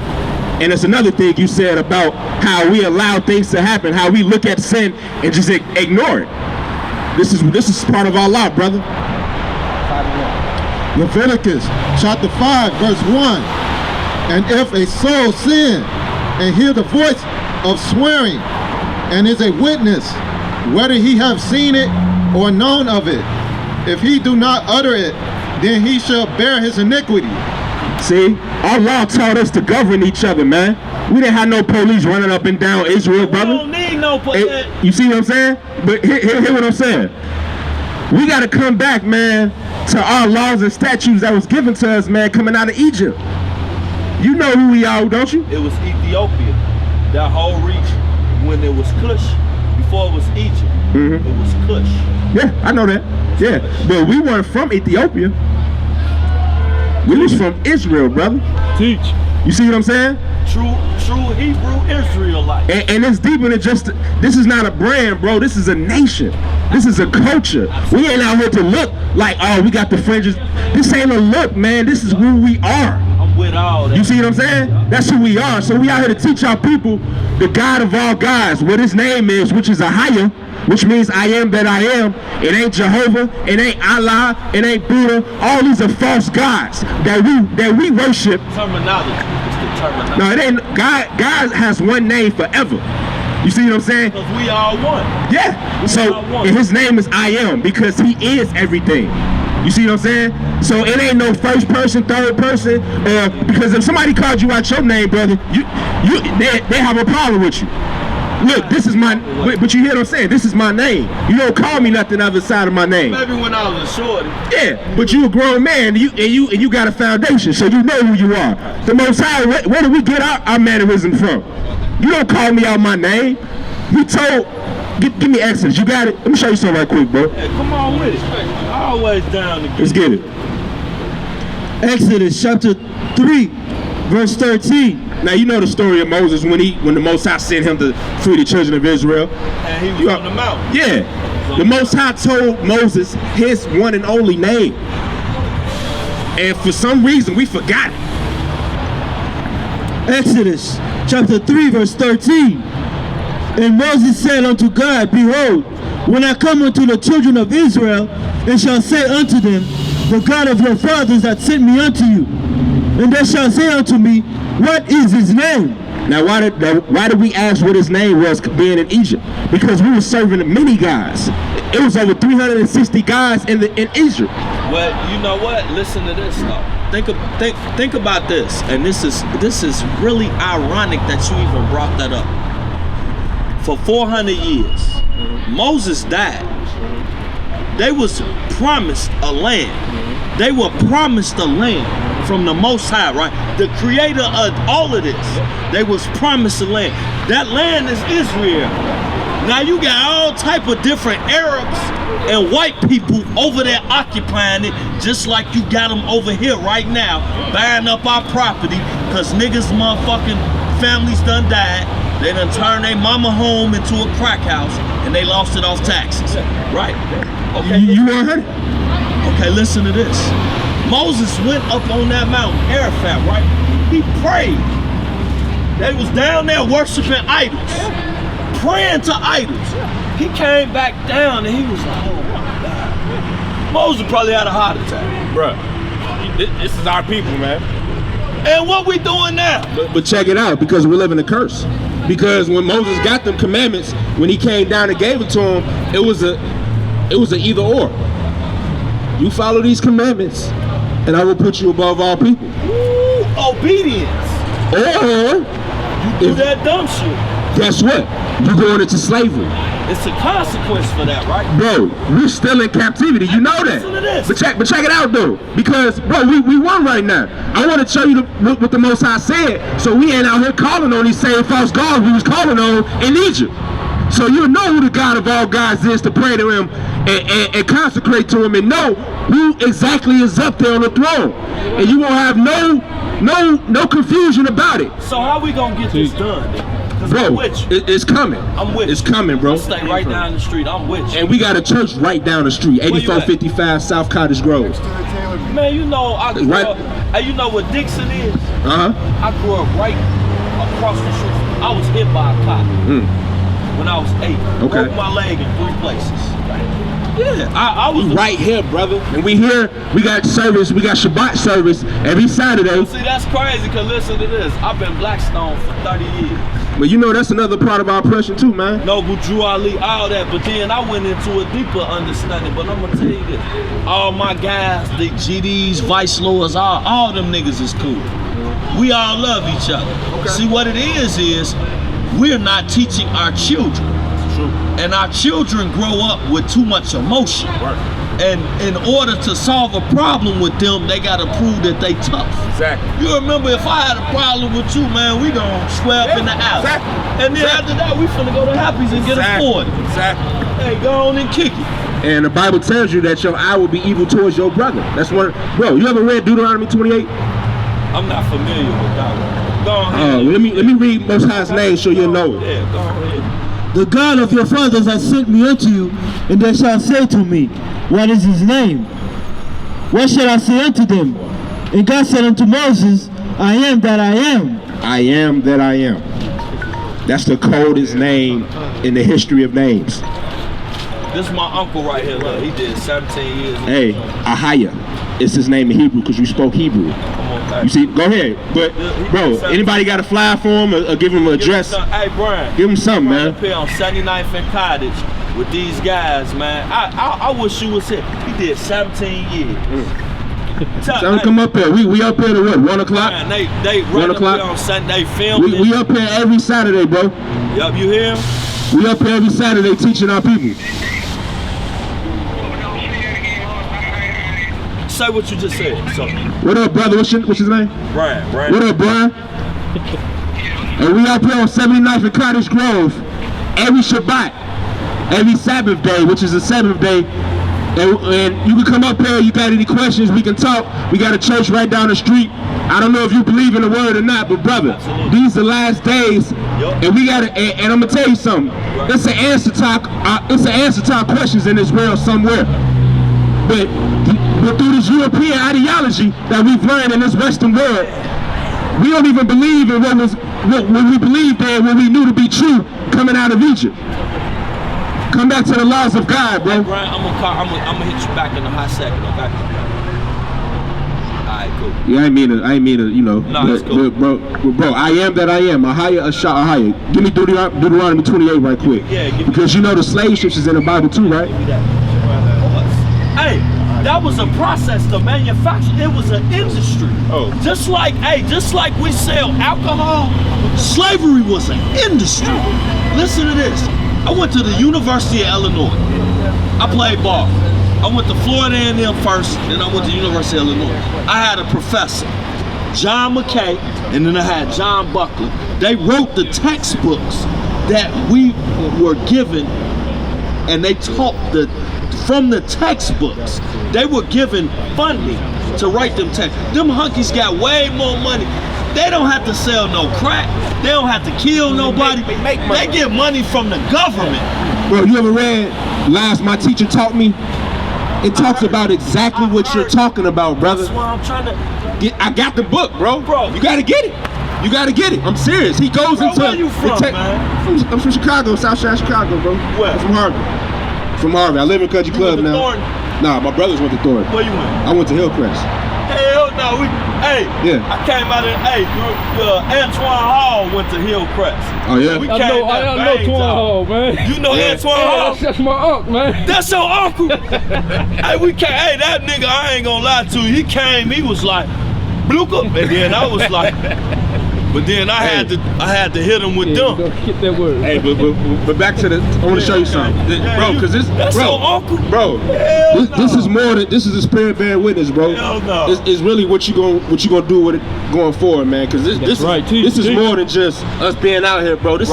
And it's another thing you said about how we allow things to happen, how we look at sin and just ignore it. This is part of our law, brother. Leviticus chapter 5 verse 1. And if a soul sin and hear the voice of swearing and is a witness, whether he have seen it or known of it, if he do not utter it, then he shall bear his iniquity. See, our law taught us to govern each other, man. We didn't have no police running up and down Israel, brother. We don't need no police. You see what I'm saying? But hear what I'm saying. We got to come back, man, to our laws and statutes that was given to us, man, coming out of Egypt. You know who we are, don't you? It was Ethiopia, that whole region. When it was Cush, before it was Egypt, it was Cush. Yeah, I know that. Yeah, but we weren't from Ethiopia. We was from Israel, brother. Teach. You see what I'm saying? True Hebrew Israelite. And it's deeper than just, this is not a brand, bro. This is a nation. This is a culture. We ain't out here to look like, oh, we got the fringes. This ain't a look, man. This is who we are. I'm with all that. You see what I'm saying? That's who we are. So we out here to teach our people the God of all gods, what his name is, which is Ahaya, which means I am that I am. It ain't Jehovah, it ain't Allah, it ain't Buddha. All these are false gods that we worship. Terminology. It's the terminology. No, it ain't. God has one name forever. You see what I'm saying? Because we all one. Yeah. So and his name is I am, because he is everything. You see what I'm saying? So it ain't no first person, third person, because if somebody called you out your name, brother, they have a problem with you. Look, this is my, but you hear what I'm saying? This is my name. You don't call me nothing other side of my name. Maybe when I was a shorty. Yeah, but you a grown man, and you got a foundation, so you know who you are. The Most High, where do we get our mannerism from? You don't call me out my name. He told, give me Exodus. You got it? Let me show you something right quick, bro. Hey, come on with it. Always down to get it. Let's get it. Exodus chapter 3, verse 13. Now you know the story of Moses when the Most High sent him to free the children of Israel. And he was on the mountain. Yeah. The Most High told Moses his one and only name. And for some reason we forgot it. Exodus chapter 3, verse 13. And Moses said unto God, Behold, when I come unto the children of Israel, and shall say unto them, The God of your fathers that sent me unto you. And they shall say unto me, What is his name? Now why did we ask what his name was being in Egypt? Because we were serving many guys. It was over 360 guys in Egypt. Well, you know what? Listen to this though. Think about this, and this is really ironic that you even brought that up. For 400 years, Moses died. They was promised a land. They were promised a land from the Most High, right? The creator of all of this. They was promised a land. That land is Israel. Now you got all type of different Arabs and white people over there occupying it, just like you got them over here right now, buying up our property, because niggas motherfucking families done died. They done turned their mama home into a crack house, and they lost it off taxes, right? Okay. You 100? Okay, listen to this. Moses went up on that mountain, Arafat, right? He prayed. They was down there worshiping idols, praying to idols. He came back down and he was like, oh my God. Moses probably had a heart attack. Bruh, this is our people, man. And what we doing now? But check it out, because we're living a curse. Because when Moses got them commandments, when he came down and gave it to him, it was an either or. You follow these commandments, and I will put you above all people. Ooh, obedience. Or you do that dumb shit. Guess what? You're going into slavery. It's a consequence for that, right? Bro, we're still in captivity. You know that. Listen to this. But check it out, though. Because, bro, we won right now. I want to show you what the Most High said, so we ain't out here calling on these same false gods we was calling on in Egypt. So you know who the God of all gods is to pray to him and consecrate to him and know who exactly is up there on the throne. And you won't have no confusion about it. So how we gonna get this done? Bro, it's coming. I'm with you. It's coming, bro. I'll stay right down the street. I'm with you. And we got a church right down the street, 8455 South Cottage Grove. Man, you know I grew up. You know what Dixon is? I grew up right across the street. I was hit by a cop when I was 8. Broke my leg in 3 places. Yeah, I was right here, brother. And we got service, we got Shabbat service every Saturday. See, that's crazy, because listen to this. I've been Blackstone for 30 years. But you know that's another part of our oppression too, man. No, but Drew Ali, all that. But then I went into a deeper understanding. But I'm gonna tell you this: all my guys, the GDs, vice lords, all them niggas is cool. We all love each other. Okay. See, what it is we're not teaching our children. True. And our children grow up with too much emotion. Right. And in order to solve a problem with them, they gotta prove that they tough. Exactly. You remember, if I had a problem with you, man, we gonna swear up in the alley. Exactly. And then after that, we finna go to Happy's and get a 40. Exactly. Hey, go on and kick it. And the Bible tells you that your eye will be evil towards your brother. That's one. Bro, you ever read Deuteronomy 28? I'm not familiar with that one. Go ahead. Let me read Most High's name so you'll know it. Yeah, go ahead. The God of your fathers has sent me unto you, and they shall say to me, what is his name? What shall I say unto them? And God said unto Moses, I am that I am. I am that I am. That's the coldest name in the history of names. This is my uncle right here. Look, he did 17 years. Hey, Ahaya. It's his name in Hebrew because you spoke Hebrew. You see, go ahead. But, bro, anybody got a flyer for him or give him an address? Hey, Brian. Give him something, man. Up here on 79th and Cottage with these guys, man. I wish you was here. He did 17 years. Tell him come up here. We up here to what? 1 o'clock? Man, they 1 o'clock on Sunday filming. We up here every Saturday, bro. Yup, you hear? We up here every Saturday teaching our people. Say what you just said. So. What up, brother? What's his name? Brian. What up, Brian? And we up here on 79th and Cottage Grove every Shabbat, every Sabbath day, which is the 7th day. And you can come up here. You got any questions? We can talk. We got a church right down the street. I don't know if you believe in the word or not, but brother, absolutely. These are the last days, and we gotta. And I'm gonna tell you something. It's an answer to our questions in this world somewhere. But through this European ideology that we've learned in this Western world, we don't even believe in what we believed in, what we knew to be true coming out of Egypt. Come back to the laws of God, bro. Hey, Brian, I'm gonna hit you back in a hot second, okay? Alright, cool. Yeah, I ain't mean to, you know. No, that's cool. Bro, I am that I am. Ahaya, Ahaya. Give me Deuteronomy 28 right quick. Yeah, because you know the slave ships is in the Bible too, right? Hey, that was a process to manufacture. It was an industry. Oh. Just like we sell alcohol, slavery was an industry. Listen to this. I went to the University of Illinois. I played ball. I went to Florida A&M first, then I went to the University of Illinois. I had a professor, John McKay, and then I had John Buckley. They wrote the textbooks that we were given, and they taught from the textbooks. They were given funding to write them texts. Them hunkies got way more money. They don't have to sell no crack. They don't have to kill nobody. They get money from the government. Bro, you ever read Lies My Teacher Taught Me? It talks about exactly what you're talking about, brother. That's why I'm trying to I got the book, bro. You gotta get it. You gotta get it. I'm serious. He goes into. Where you from, man? I'm from Chicago, South Side Chicago, bro. Where? I'm from Harvey. From Harvey. I live in Country Club now. Thornton? Nah, my brothers went to Thornton. Where you went? I went to Hillcrest. Hell no, yeah. I came out of, Antoine Hall went to Hillcrest. Oh yeah? I know Antoine Hall, man. You know Antoine Hall? That's my uncle, man. That's your uncle? Hey, that nigga, I ain't gonna lie to you, he came, he was like, Bluka, and then I was like, but then I had to hit him with them. Get that word. Hey, but back to I want to show you something, bro. Because that's your uncle, bro. This is more than this is a spirit bearing witness, bro. Hell no. It's really what you gonna do with it going forward, man. Because this is more than just us being out here, bro. This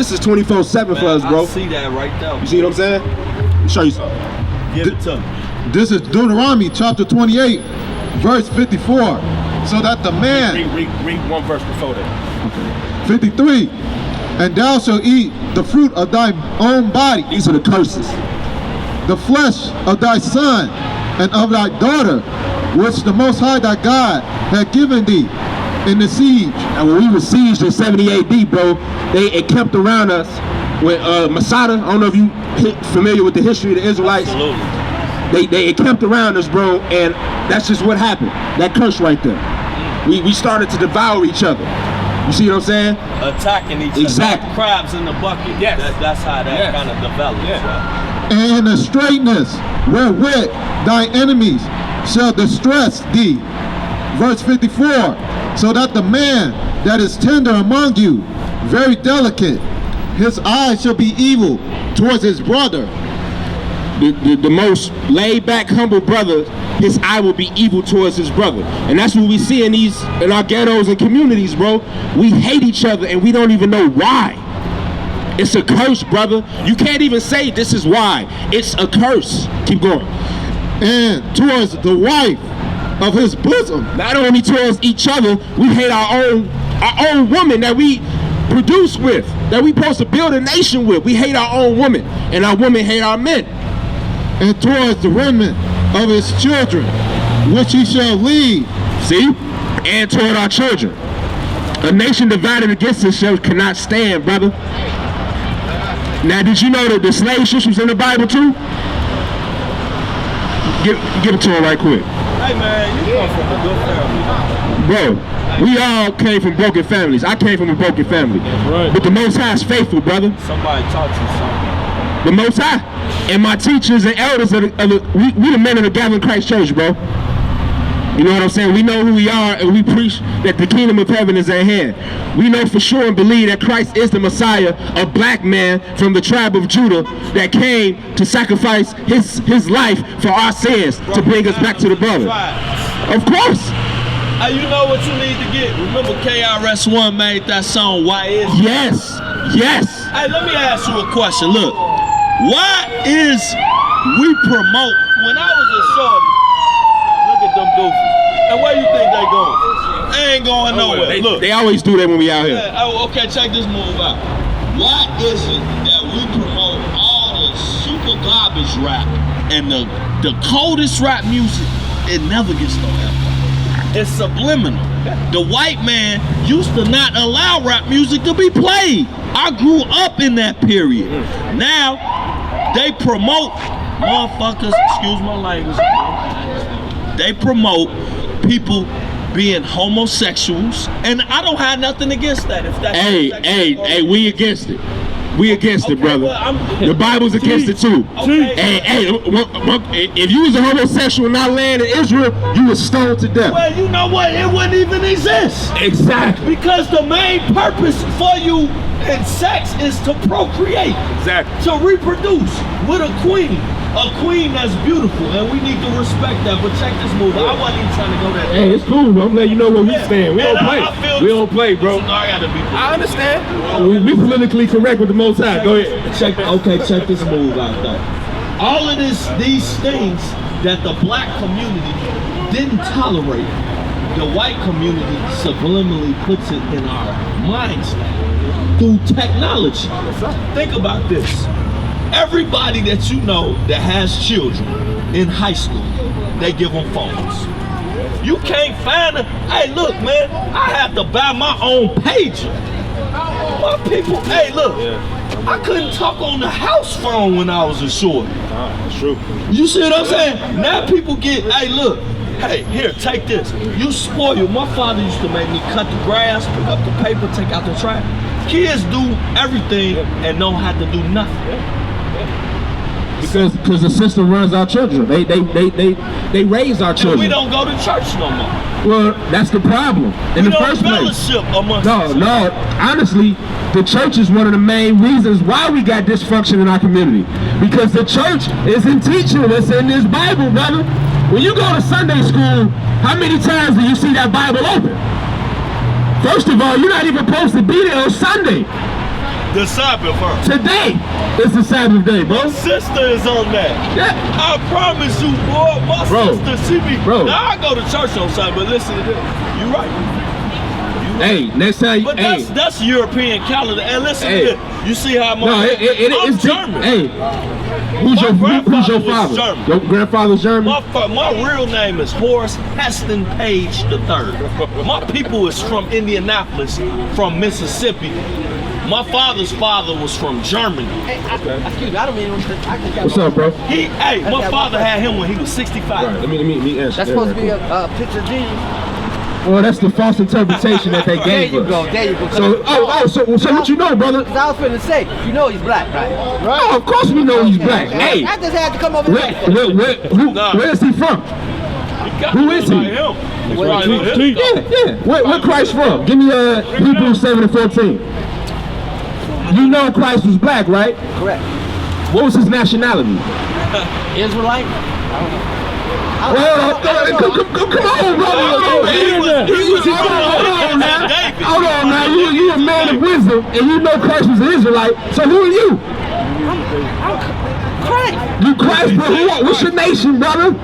is 24/7 for us, bro. I see that right there. You see what I'm saying? Let me show you something. Give it to me. This is Deuteronomy chapter 28, verse 54. So that the man. Read one verse before that. 53. And thou shalt eat the fruit of thy own body. These are the curses. The flesh of thy son and of thy daughter, which the Most High thy God had given thee in the siege. And when we were sieged in 70 AD, bro, it kept around us with Masada. I don't know if you familiar with the history of the Israelites. Absolutely. They kept around us, bro, and that's just what happened. That curse right there. We started to devour each other. You see what I'm saying? Attacking each Exactly. other. Crabs in the bucket. Yes. That's how that kind of develops. Yeah. And in the straightness wherewith thy enemies shall distress thee. Verse 54, so that the man that is tender among you, very delicate, his eye shall be evil towards his brother. The most laid back, humble brother, his eye will be evil towards his brother. And that's what we see in our ghettos and communities, bro. We hate each other and we don't even know why. It's a curse, brother. You can't even say this is why. It's a curse. Keep going. And towards the wife of his bosom. Not only towards each other, we hate our own woman that we produce with, that we supposed to build a nation with. We hate our own women, and our women hate our men. And towards the remnant of his children, which he shall lead. See? And toward our children. A nation divided against itself cannot stand, brother. Now, did you know that the slave ships was in the Bible too? Give it to him right quick. Hey man, you come from a good family. Bro, we all came from broken families. I came from a broken family. Right. But the Most High is faithful, brother. Somebody taught you something. The Most High. And my teachers and elders, we the men of the Gathering Christ Church, bro. You know what I'm saying? We know who we are, and we preach that the kingdom of heaven is at hand. We know for sure and believe that Christ is the Messiah, a black man from the tribe of Judah that came to sacrifice his life for our sins, to bring us back to the brother. Of course. Hey, you know what you need to get? Remember KRS-One made that song, Why Is It? Yes, yes. Hey, let me ask you a question. Look, why is we promote, when I was a shorty, look at them goofies. And where you think they going? They ain't going nowhere. Look. They always do that when we out here. Yeah, oh, okay, check this move out. Why is it that we promote all the super garbage rap and the coldest rap music? It never gets no airplay. It's subliminal. The white man used to not allow rap music to be played. I grew up in that period. Now, they promote motherfuckers, excuse my language, they promote people being homosexuals, and I don't have nothing against that. If that's hey, we against it. We against it, brother. Well, the Bible's against it too. Okay. Hey, if you was a homosexual not land in Israel, you was stoned to death. Well, you know what? It wouldn't even exist. Exactly. Because the main purpose for you in sex is to procreate. Exactly. To reproduce with a queen that's beautiful, and we need to respect that. But check this move. I wasn't even trying to go that. Hey, it's cool, bro. I'm letting you know where we stand. We don't play. We don't play, bro. I gotta be. I understand. We politically correct with the Most High. Go ahead. Check this move out though. All of these things that the black community didn't tolerate, the white community subliminally puts it in our minds through technology. Think about this. Everybody that you know that has children in high school, they give them phones. You can't find them. Hey, look, man, I have to buy my own pager. My people, hey, look, I couldn't talk on the house phone when I was a short. That's true. You see what I'm saying? Now people get, hey, look, hey, here, take this. You spoiled. My father used to make me cut the grass, pick up the paper, take out the trash. Kids do everything and don't have to do nothing. Because the system runs our children. They raise our children. And we don't go to church no more. Well, that's the problem. In the first place. No. Honestly, the church is one of the main reasons why we got dysfunction in our community. Because the church isn't teaching us in this Bible, brother. When you go to Sunday school, how many times do you see that Bible open? First of all, you're not even supposed to be there on Sunday. The Sabbath first. Today is the Sabbath day, bro. My sister is on that. Yeah. I promise you, boy. My sister, she be. Bro. Now I go to church on Sunday, but listen to this. You right. Hey, next time. But that's European calendar. And listen to this. You see how my it's German. Hey, who's your father? German. Your grandfather's German? My real name is Horace Heston Page III. My people is from Indianapolis, from Mississippi. My father's father was from Germany. Hey, excuse me, I don't mean What's up, bro? My father had him when he was 65. Right, let me answer. That's supposed to be a picture of Jesus. Well, that's the false interpretation that they gave There you us. go, there you go. So what you know, brother? I was finna say, you know he's black, right? Oh, of course we know he's black. Hey, I just had to come over here. where is he from? Who is he? Yeah. Where Christ from? Give me Hebrews 7:14. You know Christ was black, right? Correct. What was his nationality? Israelite? Come on, brother. Hold on now. You a man of wisdom, and you know Christ was an Israelite. So who are you? I'm Christ. You Christ, but what's your nation, brother?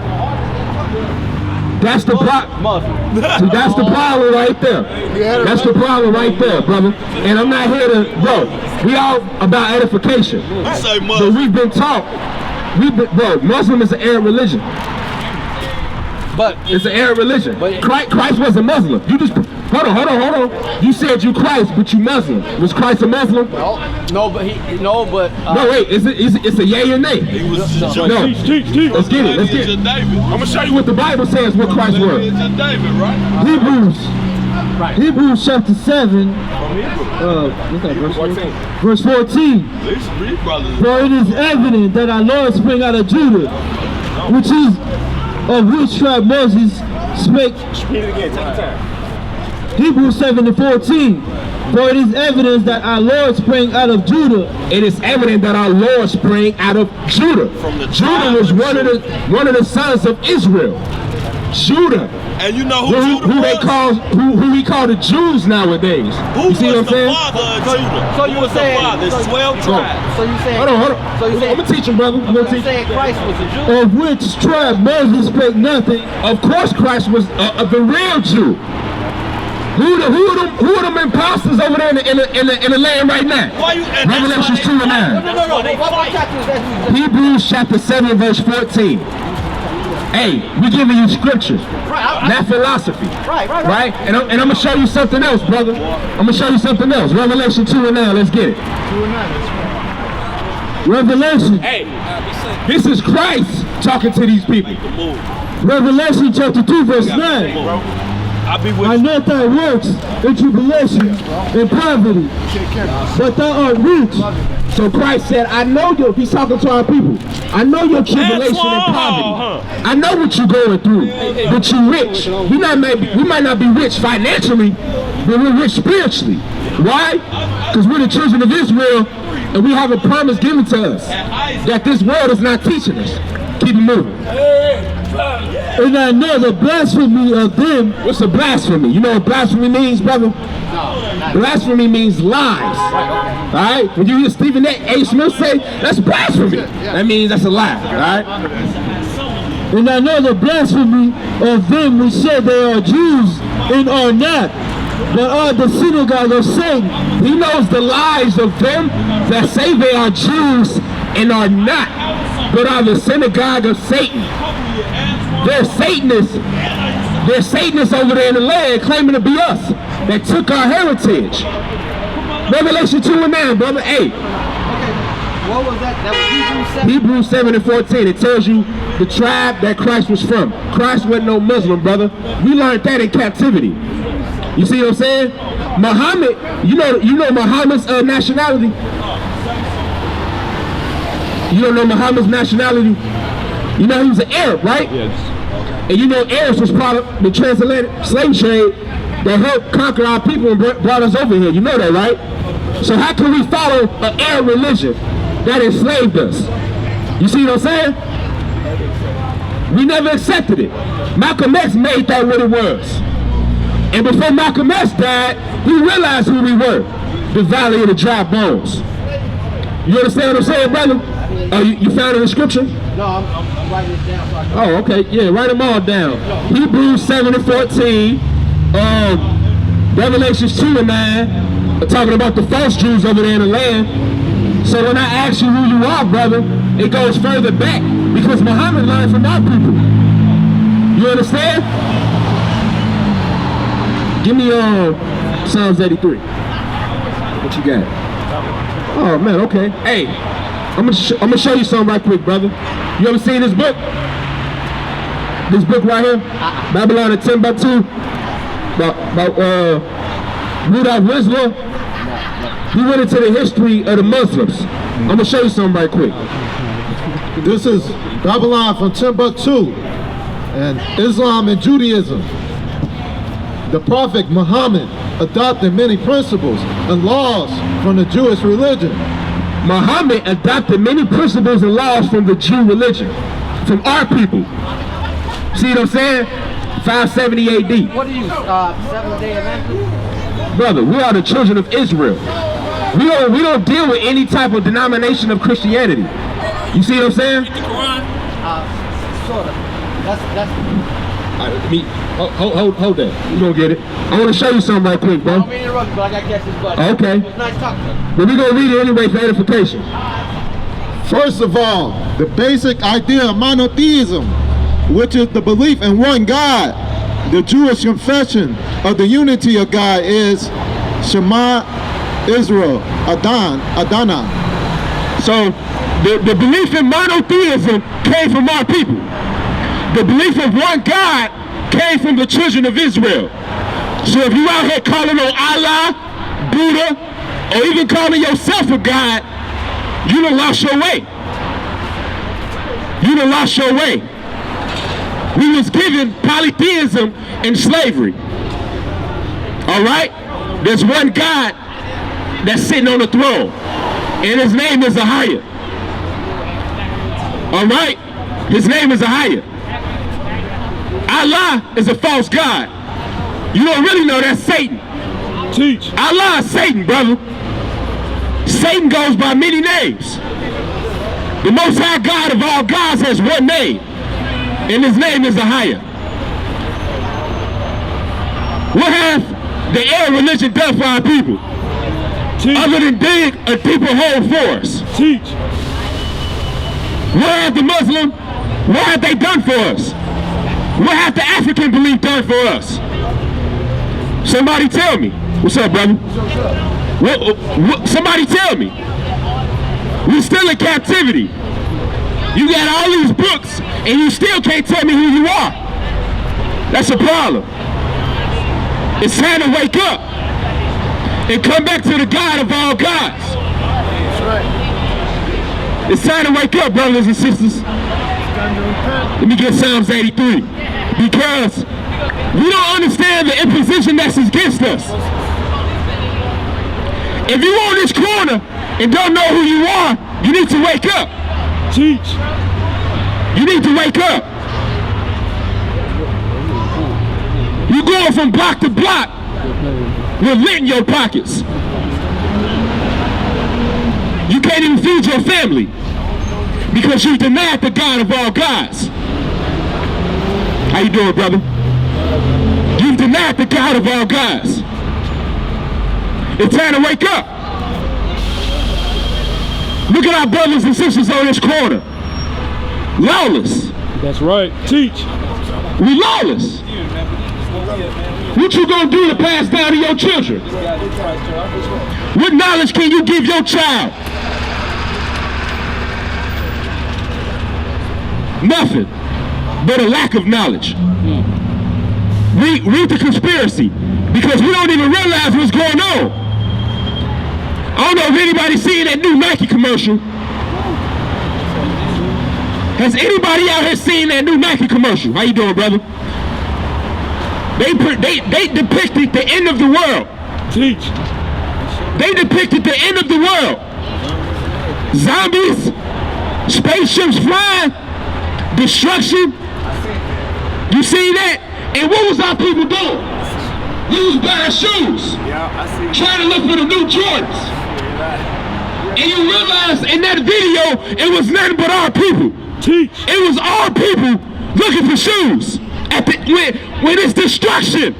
That's the problem. That's the problem right there. That's the problem right there, brother. And I'm not here to, bro. We all about edification. So we've been taught. Bro, Muslim is an Arab religion. But it's an Arab religion. Christ was a Muslim. You just hold on. You said you Christ, but you Muslim. Was Christ a Muslim? No, but no, wait. It's a yay or nay? No. Let's get it. I'm gonna show you what the Bible says. What Christ was. Hebrews chapter 7. Verse 14. For it is evident that our Lord sprang out of Judah, of which tribe Moses spake. Read it again, take your time. Hebrews 7:14. For it is evident that our Lord sprang out of Judah. It is evident that our Lord sprang out of Judah. Judah was one of the sons of Israel. Judah. And you know who we call the Jews nowadays. You see what I'm saying? So you were saying there's 12 tribes. So you saying hold on. So I'm gonna teach him, brother. I'm gonna teach saying Christ was a Jew? Of which tribe Moses spake nothing. Of course Christ was the real Jew. Who are them imposters over there in the land right now? Revelation 2:9. No. Hebrews chapter 7 verse 14. Hey, we're giving you scriptures, not philosophy. Right? And I'm gonna show you something else, brother. I'm gonna show you something else. Revelation 2:9. Let's get it. Revelation. Hey, this is Christ talking to these people. Revelation chapter 2 verse 9. I know thy works in tribulation and poverty, but thou art rich. So Christ said, I know you. He's talking to our people. I know your tribulation and poverty. I know what you're going through, but you're rich. We might not be rich financially, but we're rich spiritually. Why? Because we're the children of Israel, and we have a promise given to us that this world is not teaching us. Keep it moving. And I know the blasphemy of them. What's a blasphemy? You know what blasphemy means, brother? Blasphemy means lies. Alright? When you hear Stephen A. Smith say, that's blasphemy. That means that's a lie. Alright? And I know the blasphemy of them which say they are Jews and are not, but are the synagogue of Satan. He knows the lies of them that say they are Jews and are not, but are the synagogue of Satan. They're Satanists. They're Satanists over there in the land claiming to be us. That took our heritage. Revelation 2:9, brother. Hey. What was that? That was Hebrews 7:14. It tells you the tribe that Christ was from. Christ wasn't no Muslim, brother. We learned that in captivity. You see what I'm saying? Muhammad, you know Muhammad's nationality? You don't know Muhammad's nationality? You know he was an Arab, right? Yes. And you know Arabs was part of the transatlantic slave trade that helped conquer our people and brought us over here. You know that, right? So how can we follow an Arab religion that enslaved us? You see what I'm saying? We never accepted it. Malcolm X made that what it was. And before Malcolm X died, he realized who we were. The Valley of the Dry Bones. You understand what I'm saying, brother? Oh, you found it in the scripture? No, I'm writing it down. So oh, okay. Yeah, write them all down. Hebrews 7:14. Revelations 2:9. Talking about the false Jews over there in the land. So when I ask you who you are, brother, it goes further back because Muhammad learned from our people. You understand? Give me Psalms 83. What you got? Oh man, okay. Hey, I'm gonna show you something right quick, brother. You ever seen this book? This book right here, Babylon at 10 by 2. Rudolph Whistler, he went into the history of the Muslims. I'm gonna show you something right quick. This is Babylon from Timbuktu and Islam and Judaism. The Prophet Muhammad adopted many principles and laws from the Jewish religion. Muhammad adopted many principles and laws from the Jew religion, from our people. See what I'm saying? 570 AD. What are you, Seventh-day Adventist? Brother, we are the children of Israel. We don't deal with any type of denomination of Christianity. You see what I'm saying? Sort of. That's. Hold that. You gonna get it. I want to show you something right quick, bro. I don't mean to interrupt you, but I gotta catch this button. Okay. It was nice talking to you. But we're gonna read it anyway for edification. First of all, the basic idea of monotheism, which is the belief in one God. The Jewish confession of the unity of God is Shema Israel, Adonai. So the belief in monotheism came from our people. The belief of one God came from the children of Israel. So if you out here calling on Allah, Buddha, or even calling yourself a God, you done lost your way. You done lost your way. We was given polytheism and slavery. All right? There's one God that's sitting on the throne, and his name is Ahia. All right? His name is Ahia. Allah is a false God. You don't really know that's Satan. Teach. Allah is Satan, brother. Satan goes by many names. The Most High God of all gods has one name, and his name is Ahia. What has the Arab religion done for our people? Teach. Other than dig a deeper hole for us? Teach. What have the Muslim, what have they done for us? What have the African belief done for us? Somebody tell me. What's up, brother? Somebody tell me. We still in captivity. You got all these books and you still can't tell me who you are. That's a problem. It's time to wake up and come back to the God of all gods. That's right. It's time to wake up, brothers and sisters. Let me get Psalms 83. Because we don't understand the imposition that's against us. If you on this corner and don't know who you are, you need to wake up. Teach. You need to wake up. You're going from block to block with lint in your pockets. You can't even feed your family because you denied the God of all gods. How you doing, brother? You denied the God of all gods. It's time to wake up. Look at our brothers and sisters on this corner. Lawless. That's right. Teach. We lawless. What you gonna do to pass down to your children? What knowledge can you give your child? Nothing but a lack of knowledge. Read the conspiracy because we don't even realize what's going on. I don't know if anybody's seen that new Nike commercial. Has anybody out here seen that new Nike commercial? How you doing, brother? They depicted the end of the world. Teach. They depicted the end of the world. Zombies, spaceships flying, destruction. You see that? And what was our people doing? We was buying shoes, trying to look for the new Jordans. And you realize in that video, it was nothing but our people. Teach. It was our people looking for shoes. When it's destruction,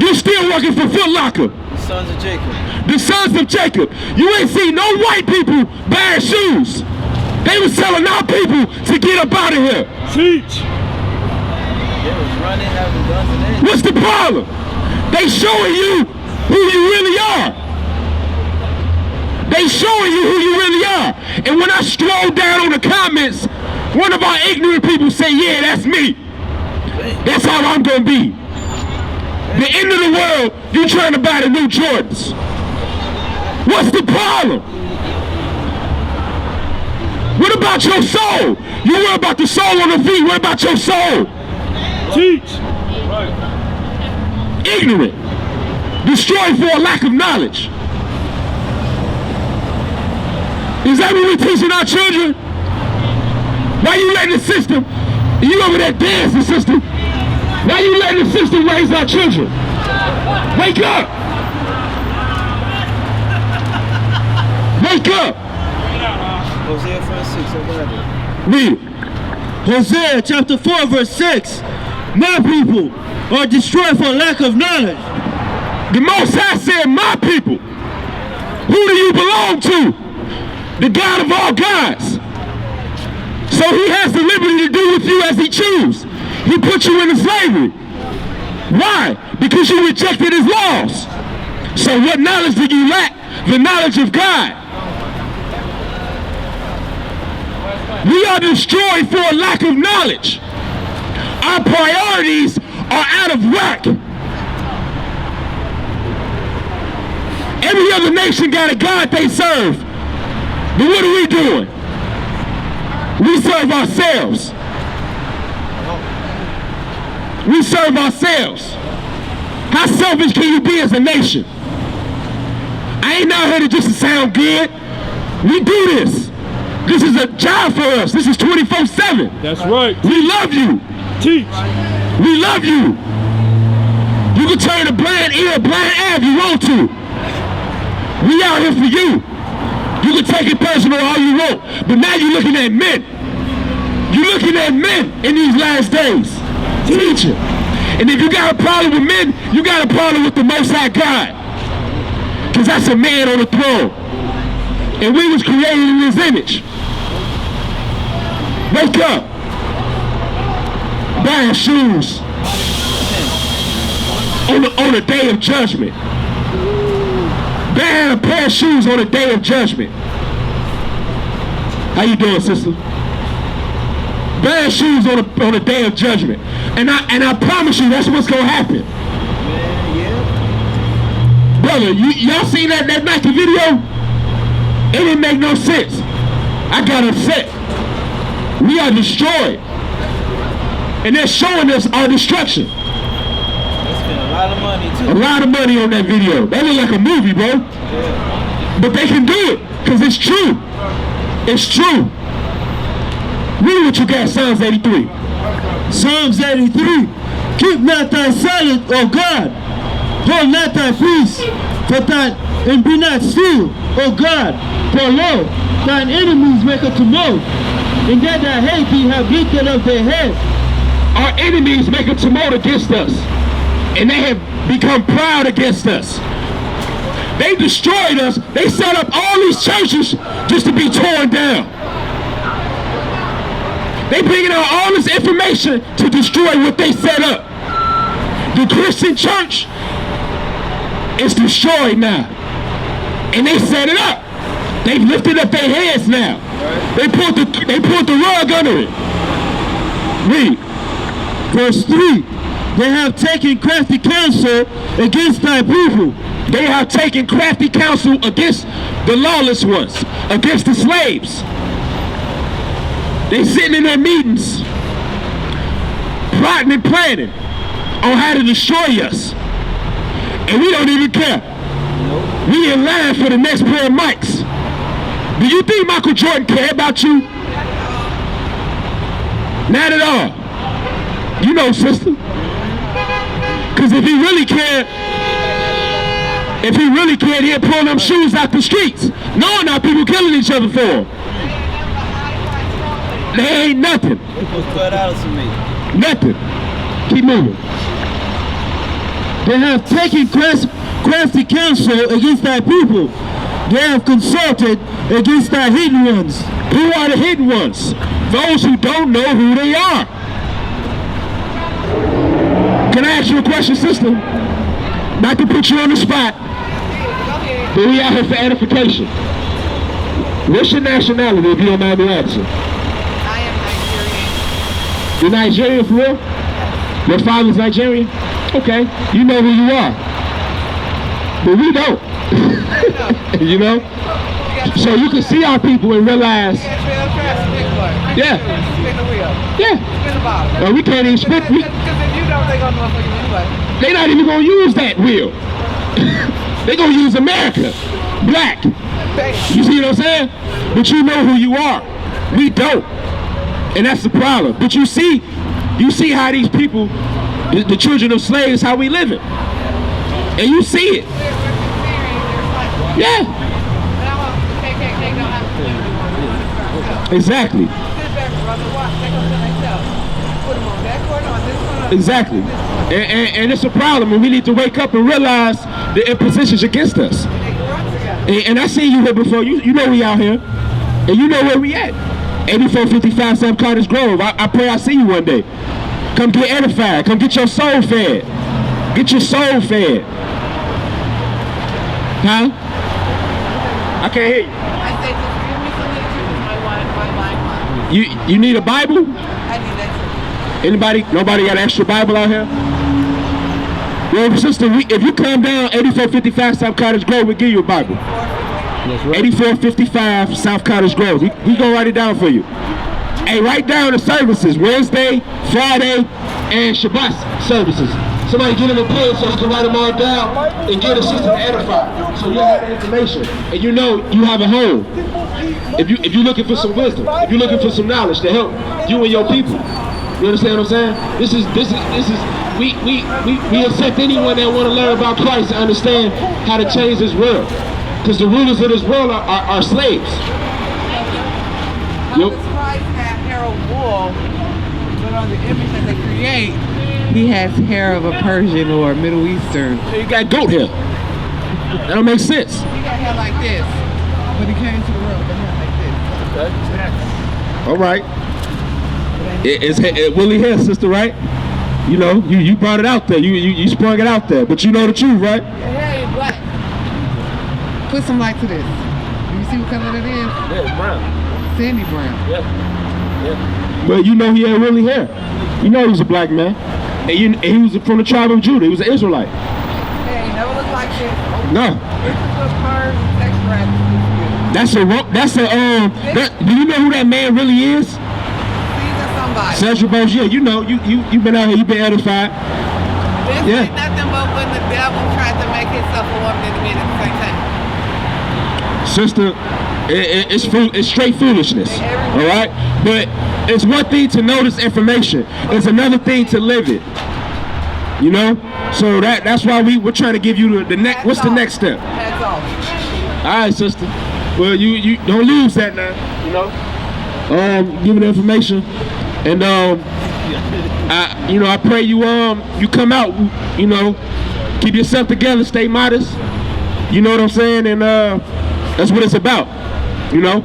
you're still working for Foot Locker. The sons of Jacob. The sons of Jacob. You ain't seen no white people buying shoes. They was telling our people to get up out of here. Teach. They was running, having guns and everything. What's the problem? They showing you who you really are. They showing you who you really are. And when I scroll down on the comments, one of our ignorant people say, yeah, that's me. That's how I'm gonna be. The end of the world, you trying to buy the new Jordans. What's the problem? What about your soul? You worry about the soul on the feet. What about your soul? Teach. Ignorant. Destroyed for a lack of knowledge. Is that what we're teaching our children? Why you letting the system, you over there dancing, sister? Why you letting the system raise our children? Wake up! Wake up! Hosea 4:6, Read it. Hosea chapter 4 verse 6. My people are destroyed for lack of knowledge. The Most High said, my people. Who do you belong to? The God of all gods. So he has the liberty to do with you as he chooses. He put you into slavery. Why? Because you rejected his laws. So what knowledge do you lack? The knowledge of God. We are destroyed for a lack of knowledge. Our priorities are out of whack. Every other nation got a God they serve. But what are we doing? We serve ourselves. We serve ourselves. How selfish can you be as a nation? I ain't out here to just sound good. We do this. This is a job for us. This is 24/7. That's right. We love you. Teach. We love you. You can turn a blind ear a blind eye if you want to. We out here for you. You can take it personal all you want, but now you're looking at men. You're looking at men in these last days. Teaching. And if you got a problem with men, you got a problem with the Most High God. Because that's a man on the throne. And we was created in his image. Wake up. Buying shoes on the day of judgment. Buying a pair of shoes on the day of judgment. How you doing, sister? Buying shoes on the day of judgment. And I promise you that's what's gonna happen. Brother, y'all seen that Nike video? It didn't make no sense. I got upset. We are destroyed. And they're showing us our destruction. They spent a lot of money too. A lot of money on that video. That look like a movie, bro. Yeah. But they can do it, because it's true. It's true. Read what you got, Psalms 83. Psalms 83. Keep not thy silence, O God. Hold not thy peace, and be not still, O God. For lo, thine enemies make a tumult, and that I hate thee have lifted up their head. Our enemies make a tumult against us, and they have become proud against us. They destroyed us. They set up all these churches just to be torn down. They bringing out all this information to destroy what they set up. The Christian church is destroyed now, and they set it up. They've lifted up their heads now. They pulled the rug under it. Read. Verse 3. They have taken crafty counsel against thy people. They have taken crafty counsel against the lawless ones, against the slaves. They sitting in their meetings, plotting and planning on how to destroy us. And we don't even care. We in line for the next pair of mics. Do you think Michael Jordan cared about you? Not at all. You know, sister. Because if he really cared, he'd pull them shoes out the streets, knowing our people killing each other for him. They ain't nothing. Nothing. Keep moving. They have taken crafty counsel against thy people. They have consulted against thy hidden ones. Who are the hidden ones? Those who don't know who they are. Can I ask you a question, sister? Not to put you on the spot, but we out here for edification. What's your nationality, if you don't mind me asking? I am Nigerian. You're Nigerian for real? Your father's Nigerian? Okay, you know who you are, but we don't. You know? So you can see our people and realize, yeah, yeah. We can't even spit. They're not even gonna use that wheel. They're gonna use America, black. You see what I'm saying? But you know who you are. We don't, and that's the problem. But you see how these people, the children of slaves, how we living, and you see it. Yeah. Exactly. Exactly. And it's a problem, and we need to wake up and realize the impositions against us. And I seen you here before. You know we out here, and you know where we at. 8455 South Cottage Grove. I pray I see you one day. Come get edified. Come get your soul fed. Get your soul fed. Huh? I can't hear you. I said, just give me some literature. My You need a Bible? I need that too. Anybody? Nobody got an extra Bible out here? Well, sister, if you come down 8455 South Cottage Grove, we'll give you a Bible. That's right. 8455 South Cottage Grove. We gonna write it down for you. Hey, write down the services: Wednesday, Friday, and Shabbat services. Somebody get him a pen so he can write them all down and get a sister to edify. So you have the information, and you know you have a home. If you're looking for some wisdom, if you're looking for some knowledge to help you and your people, you understand what I'm saying? This is we accept anyone that want to learn about Christ and understand how to change this world, because the rulers of this world are slaves. How does Christ have hair of wool, but on the image that they create, he has hair of a Persian or Middle Eastern? You got goat hair. That don't make sense. He got hair like this, but he came to the world with hair like this. All right. It's woolly hair, sister, right? You know, you brought it out there. You sprung it out there, but you know the truth, right? Your hair is black. Put some light to this. Do you see what color that is? Yeah, it's brown. Sandy brown. Yeah. But you know he had woolly hair. You know he was a black man. And he was from the tribe of Judah. He was an Israelite. Hey, he never looked like this. No. This is a curved texture. Do you know who that man really is? Cedric Bozier, you know, you've been out here, you've been edified. This ain't nothing but when the devil tries to make himself a woman and a man at the same time. Sister, it's straight foolishness, all right? But it's one thing to know this information. It's another thing to live it, you know? So that's why we're trying to give you the next, what's the next step? That's all. All right, sister. Well, you don't lose that now, you know? Giving the information. And I pray you come out, you know, keep yourself together, stay modest. You know what I'm saying? And that's what it's about, you know.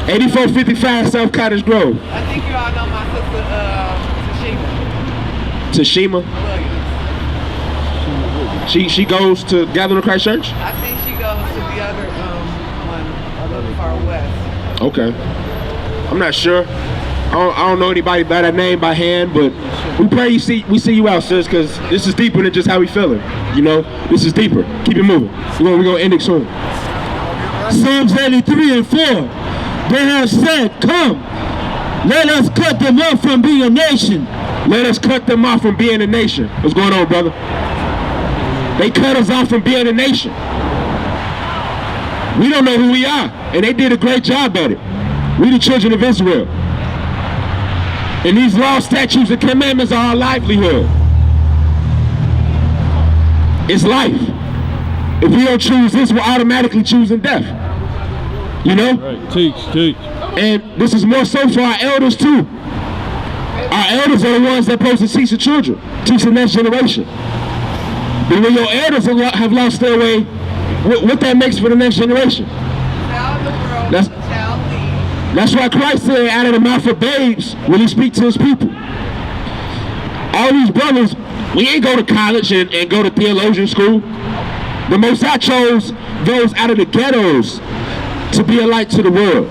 8455 South Cottage Grove. I think you all know my sister Tashima. She goes to Gathering of Christ Church? I think she goes to the other one a little far west. Okay. I'm not sure. I don't know anybody by that name by hand, but we pray we see you out, sis, because this is deeper than just how we feeling. You know, this is deeper. Keep it moving. We're gonna end it soon. Psalms 83 and 4. They have said, "Come, let us cut them off from being a nation." Let us cut them off from being a nation. What's going on, brother? They cut us off from being a nation. We don't know who we are, and they did a great job at it. We the children of Israel. And these laws, statutes, and commandments are our livelihood. It's life. If we don't choose this, we're automatically choosing death. You know? Right. Teach. And this is more so for our elders too. Our elders are the ones that are supposed to teach the children, teach the next generation. But when your elders have lost their way, what that makes for the next generation? That's why Christ said, out of the mouth of babes will he speak to his people. All these brothers, we ain't go to college and go to theologian school. The Most High chose those out of the ghettos to be a light to the world.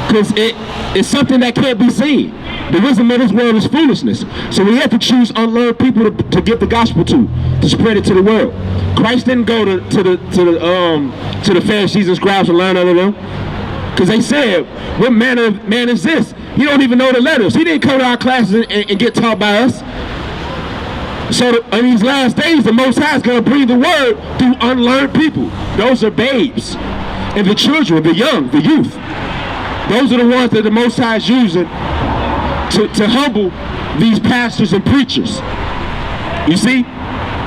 Because it's something that can't be seen. The wisdom of this world is foolishness. So we have to choose unlearned people to give the gospel to spread it to the world. Christ didn't go to the Pharisees and scribes and learn under them, because they said, "What manner of man is this? He don't even know the letters. He didn't come to our classes and get taught by us." So in these last days, the Most High is going to bring the word through unlearned people. Those are babes, and the children, the young, the youth. Those are the ones that the Most High is using to humble these pastors and preachers. You see?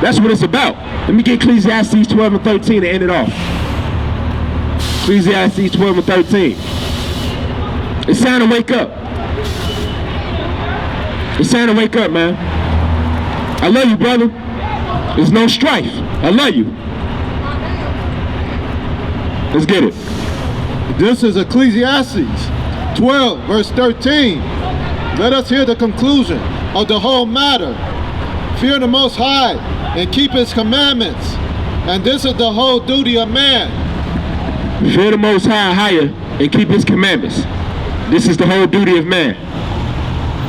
That's what it's about. Let me get Ecclesiastes 12 and 13 to end it off. Ecclesiastes 12 and 13. It's time to wake up. It's time to wake up, man. I love you, brother. There's no strife. I love you. Let's get it. This is Ecclesiastes 12, verse 13. Let us hear the conclusion of the whole matter. Fear the Most High and keep His commandments. And this is the whole duty of man. Fear the Most High higher and keep His commandments. This is the whole duty of man.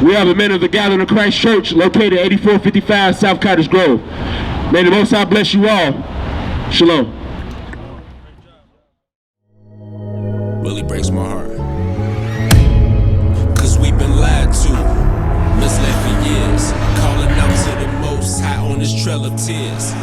We are the men of the Gathering of Christ Church, located at 8455 South Cottage Grove. May the Most High bless you all. Shalom. Really breaks my heart. Cause we've been lied to, misled for years, calling out to the Most High on this trail of tears.